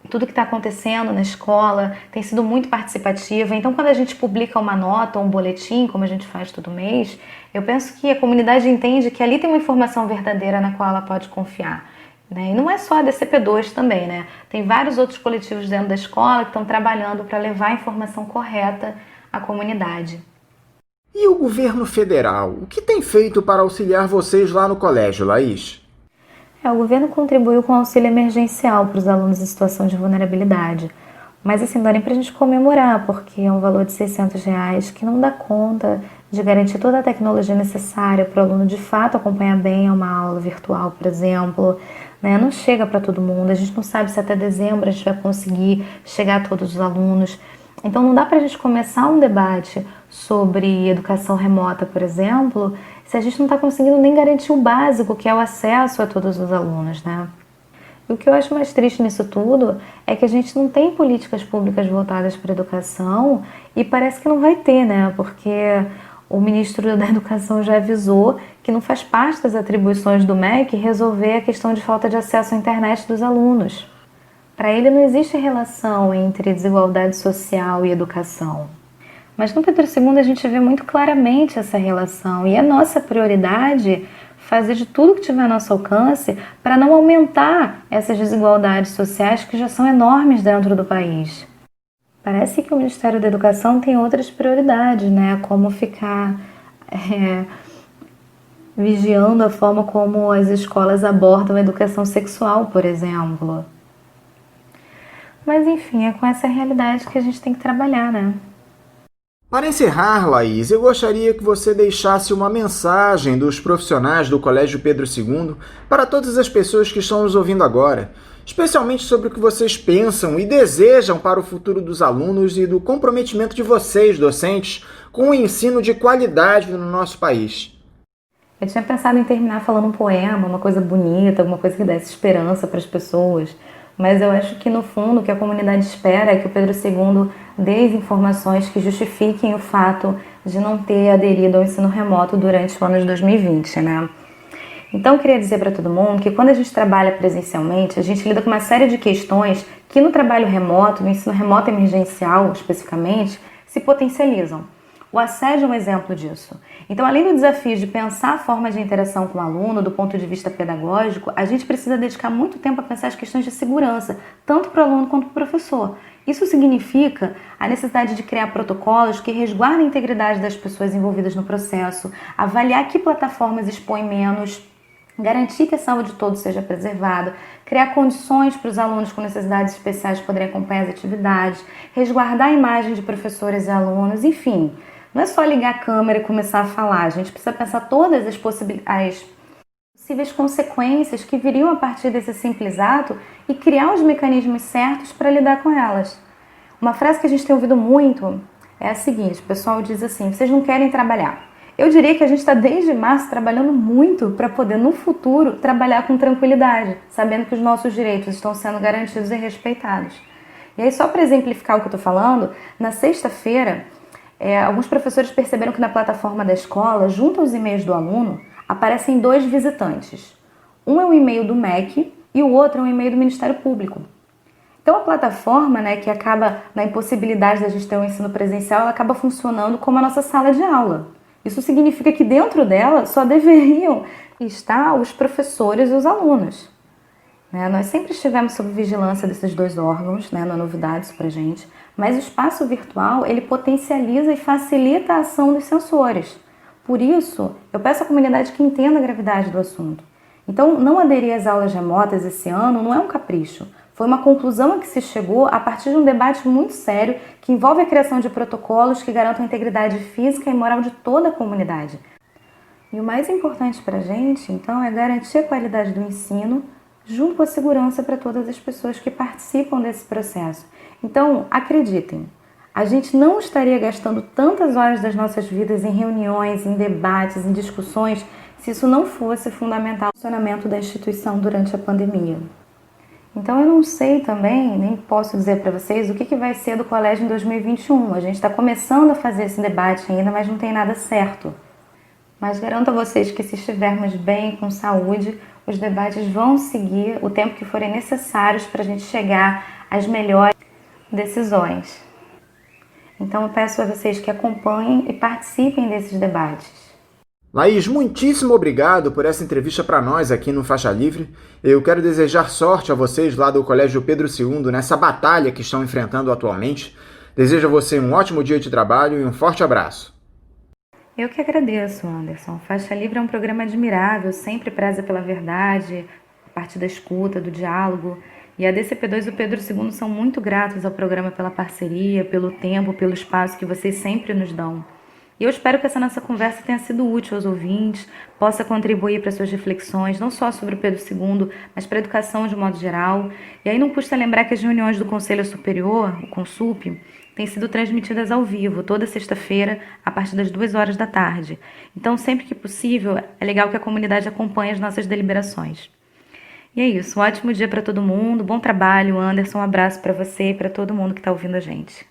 tudo que está acontecendo na escola, tem sido muito participativa. Então, quando a gente publica uma nota ou um boletim, como a gente faz todo mês, eu penso que a comunidade entende que ali tem uma informação verdadeira na qual ela pode confiar, né? E não é só a DCP2 também, né? Tem vários outros coletivos dentro da escola que estão trabalhando para levar a informação correta à comunidade. E o governo federal, o que tem feito para auxiliar vocês lá no colégio, Laís? O governo contribuiu com auxílio emergencial para os alunos em situação de vulnerabilidade. Mas assim, dá nem para a gente comemorar, porque é um valor de R$600 que não dá conta de garantir toda a tecnologia necessária para o aluno de fato acompanhar bem uma aula virtual, por exemplo, né? Não chega para todo mundo, a gente não sabe se até dezembro a gente vai conseguir chegar a todos os alunos. Então não dá para a gente começar um debate sobre educação remota, por exemplo, se a gente não está conseguindo nem garantir o básico, que é o acesso a todos os alunos, né? E o que eu acho mais triste nisso tudo é que a gente não tem políticas públicas voltadas para a educação e parece que não vai ter, né? Porque o ministro da Educação já avisou que não faz parte das atribuições do MEC resolver a questão de falta de acesso à internet dos alunos. Para ele não existe relação entre desigualdade social e educação. Mas no Pedro II a gente vê muito claramente essa relação e é nossa prioridade fazer de tudo que tiver ao nosso alcance para não aumentar essas desigualdades sociais que já são enormes dentro do país. Parece que o Ministério da Educação tem outras prioridades, né? Como ficar vigiando a forma como as escolas abordam a educação sexual, por exemplo. Mas enfim, é com essa realidade que a gente tem que trabalhar, né? Para encerrar, Laís, eu gostaria que você deixasse uma mensagem dos profissionais do Colégio Pedro II para todas as pessoas que estão nos ouvindo agora, especialmente sobre o que vocês pensam e desejam para o futuro dos alunos e do comprometimento de vocês, docentes, com o ensino de qualidade no nosso país. Eu tinha pensado em terminar falando um poema, uma coisa bonita, alguma coisa que desse esperança para as pessoas, mas eu acho que no fundo o que a comunidade espera é que o Pedro II dê as informações que justifiquem o fato de não ter aderido ao ensino remoto durante o ano de 2020, né? Então eu queria dizer para todo mundo que quando a gente trabalha presencialmente, a gente lida com uma série de questões que no trabalho remoto, no ensino remoto emergencial especificamente, se potencializam. O assédio é um exemplo disso. Então, além do desafio de pensar a forma de interação com o aluno do ponto de vista pedagógico, a gente precisa dedicar muito tempo a pensar as questões de segurança, tanto para o aluno quanto para o professor. Isso significa a necessidade de criar protocolos que resguardem a integridade das pessoas envolvidas no processo, avaliar que plataformas expõem menos, garantir que a saúde de todos seja preservada, criar condições para os alunos com necessidades especiais poderem acompanhar as atividades, resguardar a imagem de professores e alunos, enfim. Não é só ligar a câmera e começar a falar, a gente precisa pensar todas as possíveis consequências que viriam a partir desse simples ato e criar os mecanismos certos para lidar com elas. Uma frase que a gente tem ouvido muito é a seguinte: o pessoal diz assim, vocês não querem trabalhar. Eu diria que a gente está desde março trabalhando muito para poder no futuro trabalhar com tranquilidade, sabendo que os nossos direitos estão sendo garantidos e respeitados. E aí, só para exemplificar o que eu estou falando, na sexta-feira, alguns professores perceberam que na plataforma da escola, junto aos e-mails do aluno, aparecem 2 visitantes. Um é um e-mail do MEC e o outro é um e-mail do Ministério Público. Então a plataforma, né, que acaba na impossibilidade da gente ter um ensino presencial, ela acaba funcionando como a nossa sala de aula. Isso significa que dentro dela só deveriam estar os professores e os alunos. Nós sempre estivemos sob vigilância desses 2 órgãos, né, não é novidade isso pra gente, mas o espaço virtual ele potencializa e facilita a ação dos sensores. Por isso, eu peço à comunidade que entenda a gravidade do assunto. Então, não aderir às aulas remotas esse ano não é um capricho. Foi uma conclusão a que se chegou a partir de um debate muito sério que envolve a criação de protocolos que garantam a integridade física e moral de toda a comunidade. E o mais importante para a gente, então, é garantir a qualidade do ensino junto com a segurança para todas as pessoas que participam desse processo. Então, acreditem, a gente não estaria gastando tantas horas das nossas vidas em reuniões, em debates, em discussões, se isso não fosse fundamental no funcionamento da instituição durante a pandemia. Então eu não sei também, nem posso dizer para vocês o que vai ser do colégio em 2021. A gente está começando a fazer esse debate ainda, mas não tem nada certo. Mas garanto a vocês que se estivermos bem, com saúde, os debates vão seguir o tempo que forem necessários para a gente chegar às melhores decisões. Então eu peço a vocês que acompanhem e participem desses debates. Laís, muitíssimo obrigado por essa entrevista para nós aqui no Faixa Livre. Eu quero desejar sorte a vocês lá do Colégio Pedro II nessa batalha que estão enfrentando atualmente. Desejo a você um ótimo dia de trabalho e um forte abraço. Eu que agradeço, Anderson. Faixa Livre é um programa admirável, sempre preza pela verdade, a partir da escuta, do diálogo. E a DCP2 e o Pedro II são muito gratos ao programa pela parceria, pelo tempo, pelo espaço que vocês sempre nos dão. E eu espero que essa nossa conversa tenha sido útil aos ouvintes, possa contribuir para suas reflexões, não só sobre o Pedro II, mas para a educação de modo geral. E aí não custa lembrar que as reuniões do Conselho Superior, o CONSUP, têm sido transmitidas ao vivo, toda sexta-feira, a partir das 2 horas da tarde. Então, sempre que possível, é legal que a comunidade acompanhe as nossas deliberações. E é isso, um ótimo dia para todo mundo, bom trabalho, Anderson, um abraço para você e para todo mundo que está ouvindo a gente.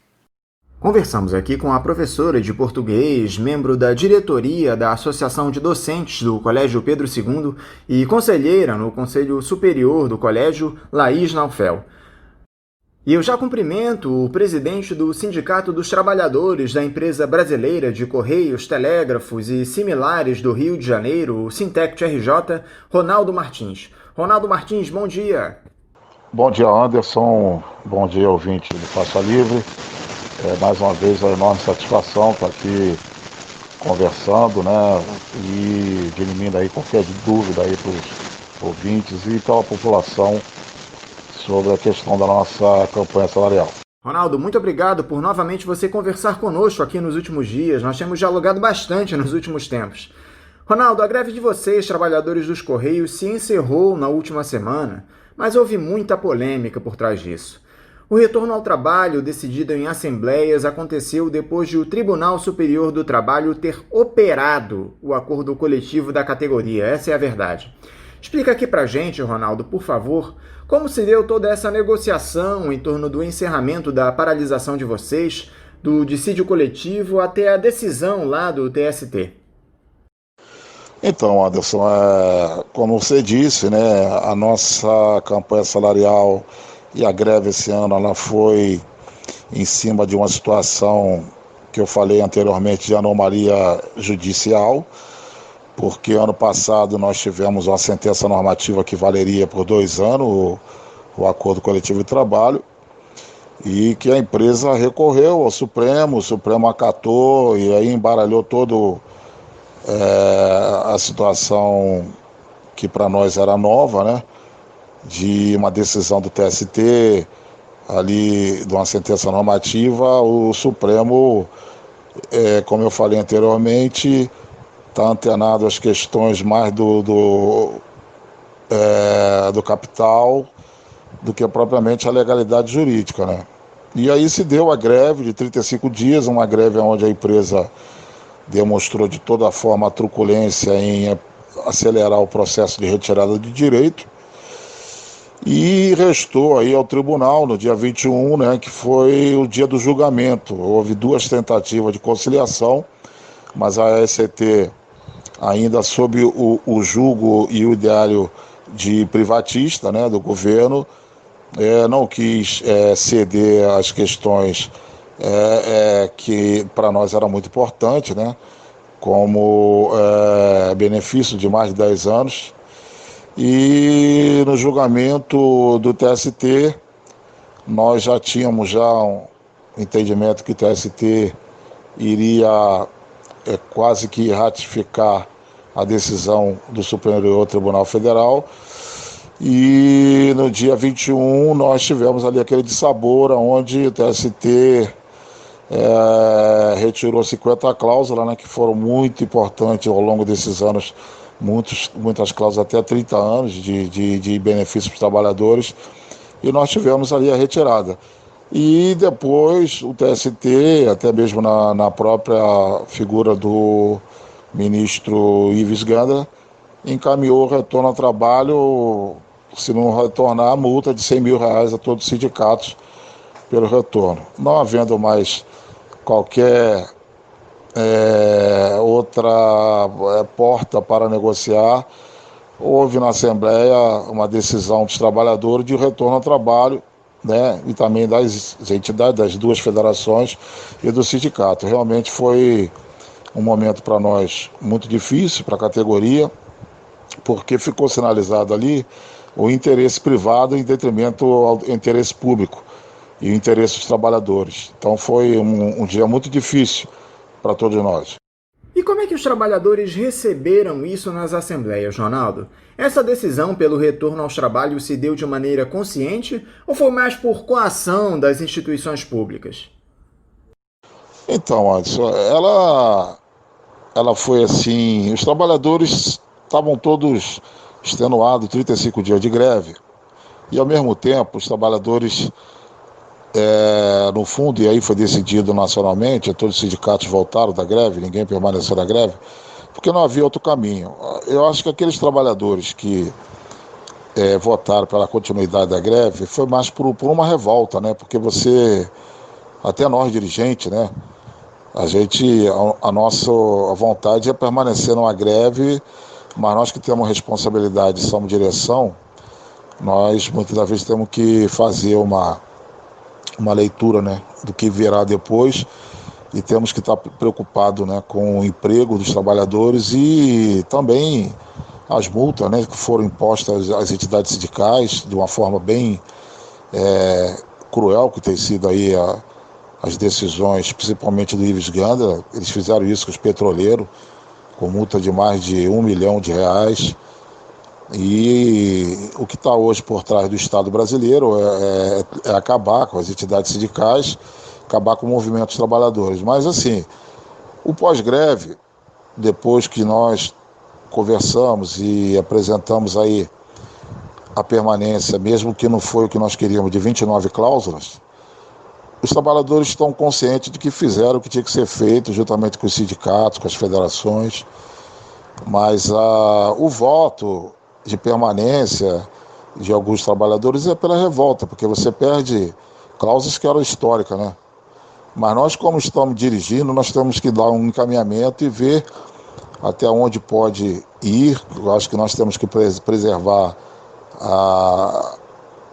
Conversamos aqui com a professora de português, membro da diretoria da Associação de Docentes do Colégio Pedro II e conselheira no Conselho Superior do Colégio, Laís Naufel. E eu já cumprimento o presidente do Sindicato dos Trabalhadores da Empresa Brasileira de Correios, Telégrafos e Similares do Rio de Janeiro, o Sintect RJ, Ronaldo Martins. Ronaldo Martins, bom dia. Bom dia, Anderson. Bom dia, ouvinte do Faixa Livre. Mais uma vez, uma enorme satisfação estar aqui conversando, né, e dirimindo aí qualquer dúvida aí para os ouvintes e para a população sobre a questão da nossa campanha salarial. Ronaldo, muito obrigado por novamente você conversar conosco aqui nos últimos dias. Nós temos dialogado bastante nos últimos tempos. Ronaldo, a greve de vocês, trabalhadores dos Correios, se encerrou na última semana, mas houve muita polêmica por trás disso. O retorno ao trabalho, decidido em assembleias, aconteceu depois de o Tribunal Superior do Trabalho ter operado o acordo coletivo da categoria. Essa é a verdade. Explica aqui pra gente, Ronaldo, por favor, como se deu toda essa negociação em torno do encerramento da paralisação de vocês, do dissídio coletivo até a decisão lá do TST. Então, Anderson, como você disse, né, a nossa campanha salarial e a greve esse ano ela foi em cima de uma situação que eu falei anteriormente de anomalia judicial, porque ano passado nós tivemos uma sentença normativa que valeria por 2 anos o acordo coletivo de trabalho e que a empresa recorreu ao Supremo, o Supremo acatou e aí embaralhou todo a situação que para nós era nova, né? De uma decisão do TST, ali de uma sentença normativa, o Supremo, como eu falei anteriormente, está antenado às questões mais do capital do que propriamente a legalidade jurídica, né? E aí se deu a greve de 35 dias, uma greve onde a empresa demonstrou de toda forma a truculência em acelerar o processo de retirada de direito. E restou aí ao tribunal no dia 21, né, que foi o dia do julgamento. Houve 2 tentativas de conciliação, mas a AST, ainda sob o julgo e o ideário de privatista, né, do governo, não quis ceder às questões que para nós era muito importante, né, como benefício de mais de 10 anos. E no julgamento do TST, nós já tínhamos entendimento que o TST iria quase que ratificar a decisão do Superior Tribunal Federal. E no dia 21 nós tivemos ali aquele dissabor onde o TST retirou 50 cláusulas, né, que foram muito importantes ao longo desses anos, muitas cláusulas até 30 anos de benefícios para os trabalhadores, e nós tivemos ali a retirada. E depois o TST, até mesmo na própria figura do ministro Ives Gandra, encaminhou o retorno ao trabalho, se não retornar, a multa de R$100 mil a todos os sindicatos pelo retorno. Não havendo mais qualquer outra porta para negociar, houve na Assembleia uma decisão dos trabalhadores de retorno ao trabalho, né, e também das entidades, das duas federações e do sindicato. Realmente foi um momento para nós muito difícil, para a categoria, porque ficou sinalizado ali o interesse privado em detrimento ao interesse público e o interesse dos trabalhadores. Então foi um dia muito difícil para todos nós. E como é que os trabalhadores receberam isso nas assembleias, Ronaldo? Essa decisão pelo retorno aos trabalhos se deu de maneira consciente ou foi mais por coação das instituições públicas? Então, Anderson, ela foi assim, os trabalhadores estavam todos extenuados, 35 dias de greve, e ao mesmo tempo os trabalhadores, no fundo, e aí foi decidido nacionalmente, todos os sindicatos voltaram da greve, ninguém permaneceu na greve, porque não havia outro caminho. Eu acho que aqueles trabalhadores que votaram pela continuidade da greve foi mais por uma revolta, né? Porque até nós dirigentes, né? A nossa vontade é permanecer numa greve, mas nós que temos responsabilidade, somos direção, nós muitas das vezes temos que fazer uma leitura, né, do que virá depois, e temos que estar preocupados, né, com o emprego dos trabalhadores e também as multas, né, que foram impostas às entidades sindicais de uma forma bem cruel, que tem sido aí as decisões, principalmente do Ives Gandra. Eles fizeram isso com os petroleiros, com multa de mais de R$1 milhão. E o que está hoje por trás do Estado brasileiro é acabar com as entidades sindicais, acabar com o movimento dos trabalhadores. Mas assim, o pós-greve, depois que nós conversamos e apresentamos aí a permanência, mesmo que não foi o que nós queríamos, de 29 cláusulas, os trabalhadores estão conscientes de que fizeram o que tinha que ser feito, juntamente com os sindicatos, com as federações, mas o voto de permanência de alguns trabalhadores é pela revolta, porque você perde cláusulas que eram históricas, né? Mas nós, como estamos dirigindo, nós temos que dar um encaminhamento e ver até onde pode ir. Eu acho que nós temos que preservar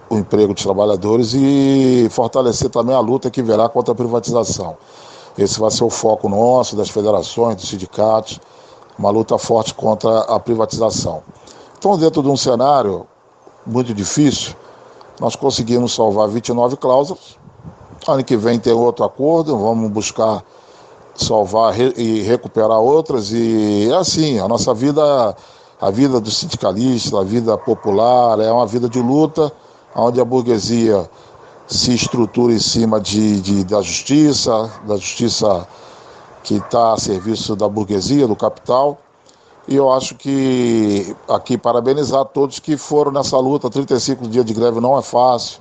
o emprego dos trabalhadores e fortalecer também a luta que virá contra a privatização. Esse vai ser o foco nosso, das federações, dos sindicatos, uma luta forte contra a privatização. Então, dentro de um cenário muito difícil, nós conseguimos salvar 29 cláusulas. Ano que vem tem outro acordo, vamos buscar salvar e recuperar outras. E é assim, a nossa vida, a vida do sindicalista, a vida popular, é uma vida de luta, onde a burguesia se estrutura em cima da justiça que está a serviço da burguesia, do capital. E eu acho que aqui parabenizar todos que foram nessa luta. 35 dias de greve não é fácil,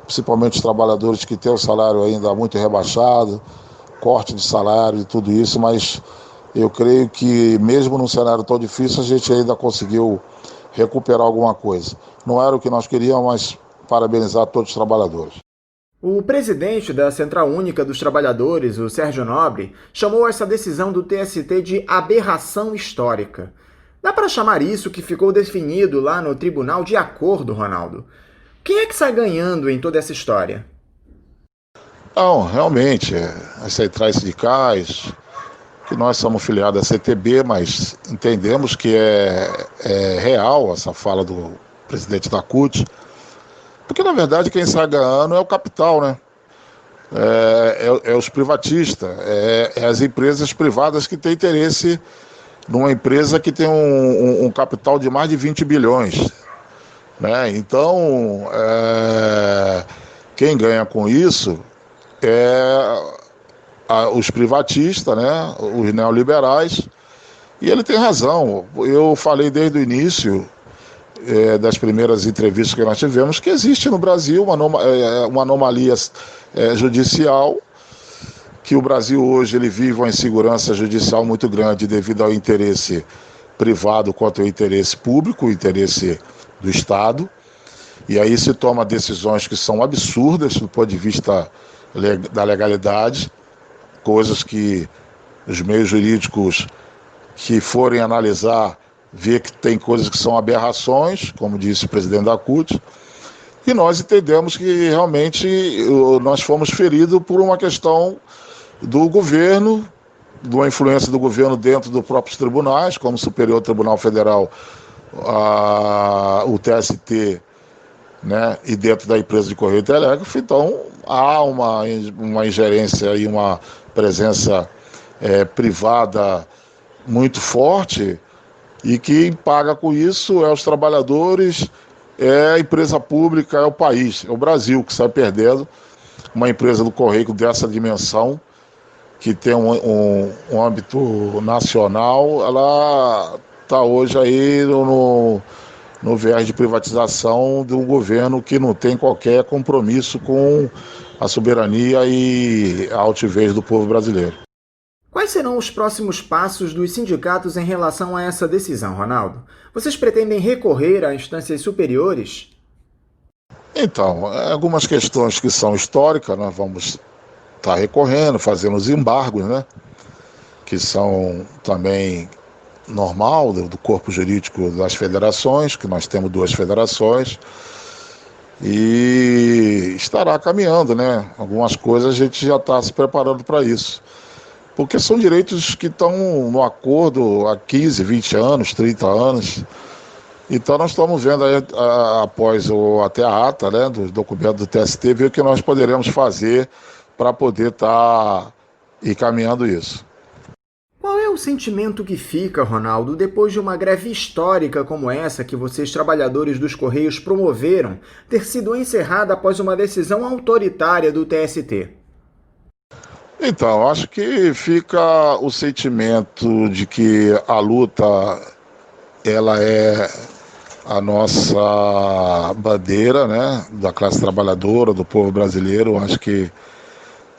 principalmente os trabalhadores que têm o salário ainda muito rebaixado, corte de salário e tudo isso, mas eu creio que mesmo num cenário tão difícil a gente ainda conseguiu recuperar alguma coisa. Não era o que nós queríamos, mas parabenizar todos os trabalhadores. O presidente da Central Única dos Trabalhadores, o Sérgio Nobre, chamou essa decisão do TST de aberração histórica. Dá para chamar isso que ficou definido lá no tribunal de acordo, Ronaldo? Quem é que sai ganhando em toda essa história? Não, realmente, as centrais sindicais, que nós somos filiados à CTB, mas entendemos que é real essa fala do presidente da CUT, porque na verdade quem sai ganhando é o capital, né? é os privatistas, é as empresas privadas que têm interesse numa empresa que tem um capital de mais de 20 bilhões. Né? Então, quem ganha com isso os privatistas, né? Os neoliberais, e ele tem razão. Eu falei desde o início das primeiras entrevistas que nós tivemos que existe no Brasil uma anomalia judicial, que o Brasil hoje ele vive uma insegurança judicial muito grande devido ao interesse privado quanto ao interesse público, o interesse do Estado, e aí se toma decisões que são absurdas do ponto de vista da legalidade, coisas que os meios jurídicos que forem analisar vê que tem coisas que são aberrações, como disse o presidente da CUT, e nós entendemos que realmente nós fomos feridos por uma questão do governo, de uma influência do governo dentro dos próprios tribunais, como o Superior Tribunal Federal, o TST, né, e dentro da empresa de Correio e Telégrafo. Então há uma ingerência e uma presença privada muito forte, e quem paga com isso é os trabalhadores, é a empresa pública, é o país, é o Brasil que sai perdendo. Uma empresa do Correio dessa dimensão, que tem um âmbito nacional, ela está hoje aí no viés de privatização de um governo que não tem qualquer compromisso com a soberania e a altivez do povo brasileiro. Quais serão os próximos passos dos sindicatos em relação a essa decisão, Ronaldo? Vocês pretendem recorrer a instâncias superiores? Então, algumas questões que são históricas, nós vamos estar recorrendo, fazendo os embargos, né? Que são também normal do corpo jurídico das federações, que nós temos 2 federações, e estará caminhando, né? Algumas coisas a gente já está se preparando para isso, porque são direitos que estão no acordo há 15, 20 anos, 30 anos. Então nós estamos vendo aí, após até a ata, né, do documento do TST, ver o que nós poderemos fazer para poder estar encaminhando isso. Qual é o sentimento que fica, Ronaldo, depois de uma greve histórica como essa que vocês, trabalhadores dos Correios, promoveram, ter sido encerrada após uma decisão autoritária do TST? Então, acho que fica o sentimento de que a luta, ela é a nossa bandeira, né, da classe trabalhadora, do povo brasileiro. Acho que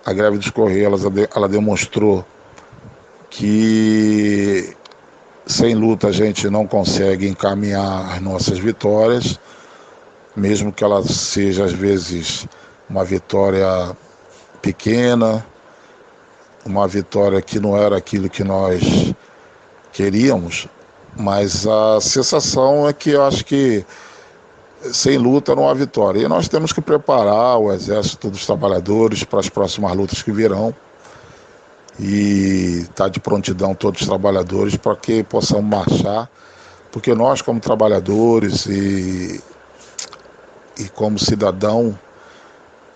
a greve dos Correios, ela demonstrou que sem luta a gente não consegue encaminhar as nossas vitórias, mesmo que ela seja às vezes uma vitória pequena, uma vitória que não era aquilo que nós queríamos, mas a sensação é que eu acho que sem luta não há vitória. E nós temos que preparar o Exército dos Trabalhadores para as próximas lutas que virão, e estar de prontidão todos os trabalhadores para que possamos marchar, porque nós, como trabalhadores e como cidadão,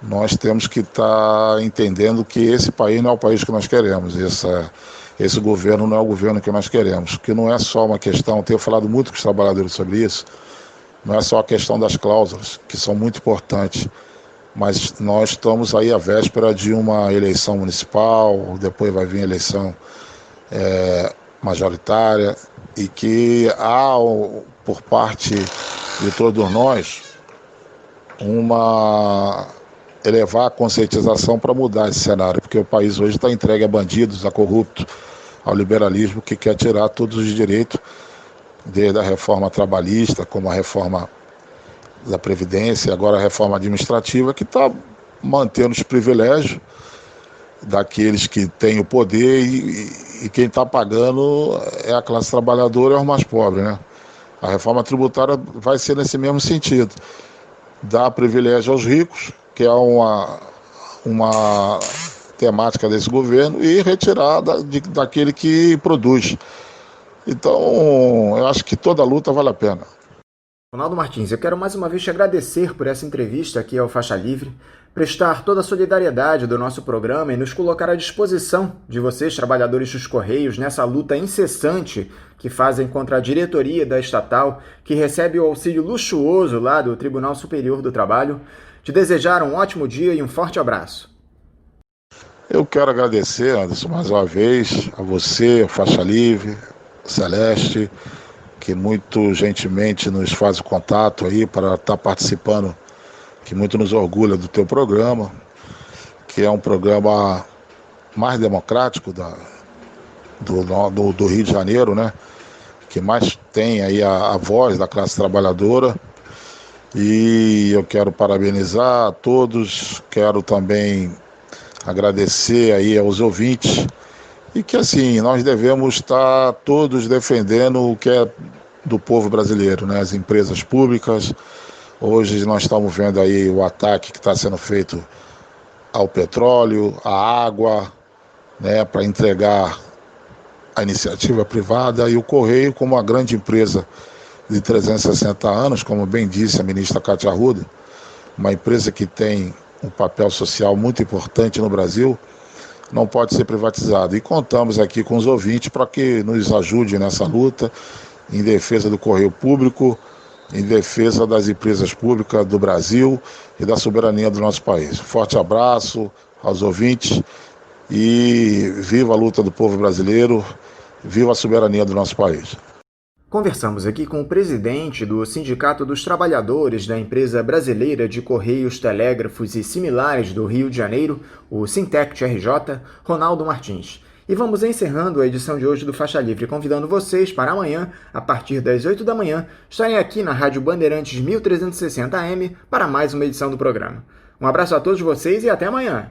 nós temos que estar entendendo que esse país não é o país que nós queremos, esse governo não é o governo que nós queremos, que não é só uma questão, tenho falado muito com os trabalhadores sobre isso, não é só a questão das cláusulas, que são muito importantes, mas nós estamos aí à véspera de uma eleição municipal, depois vai vir eleição majoritária, e que há, por parte de todos nós, elevar a conscientização para mudar esse cenário, porque o país hoje está entregue a bandidos, a corruptos, ao liberalismo que quer tirar todos os direitos, desde a reforma trabalhista, como a reforma da Previdência, agora a reforma administrativa, que está mantendo os privilégios daqueles que têm o poder, e quem está pagando é a classe trabalhadora e os mais pobres, né? A reforma tributária vai ser nesse mesmo sentido, dar privilégio aos ricos, que é uma temática desse governo, e retirar daquele que produz. Então, eu acho que toda luta vale a pena. Ronaldo Martins, eu quero mais uma vez te agradecer por essa entrevista aqui ao Faixa Livre. prestar toda a solidariedade do nosso programa e nos colocar à disposição de vocês, trabalhadores dos Correios, nessa luta incessante que fazem contra a diretoria da estatal, que recebe o auxílio luxuoso lá do Tribunal Superior do Trabalho. Te desejar um ótimo dia e um forte abraço. Eu quero agradecer, Anderson, mais uma vez, a você, Faixa Livre, Celeste, que muito gentilmente nos faz o contato aí para estar participando, que muito nos orgulha do teu programa, que é um programa mais democrático do Rio de Janeiro, né? Que mais tem aí a voz da classe trabalhadora. E eu quero parabenizar a todos, quero também agradecer aí aos ouvintes, e que assim, nós devemos estar todos defendendo o que é do povo brasileiro, né? As empresas públicas. Hoje nós estamos vendo aí o ataque que está sendo feito ao petróleo, à água, né, para entregar a iniciativa privada, e o Correio, como uma grande empresa de 360 anos, como bem disse a ministra Cátia Arruda, uma empresa que tem um papel social muito importante no Brasil, não pode ser privatizado. E contamos aqui com os ouvintes para que nos ajude nessa luta em defesa do Correio Público, em defesa das empresas públicas do Brasil e da soberania do nosso país. Forte abraço aos ouvintes e viva a luta do povo brasileiro, viva a soberania do nosso país. Conversamos aqui com o presidente do Sindicato dos Trabalhadores da Empresa Brasileira de Correios, Telégrafos e Similares do Rio de Janeiro, o Sintect-RJ, Ronaldo Martins. E vamos encerrando a edição de hoje do Faixa Livre, convidando vocês para amanhã, a partir das 8 da manhã, estarem aqui na Rádio Bandeirantes 1360 AM para mais uma edição do programa. Um abraço a todos vocês e até amanhã!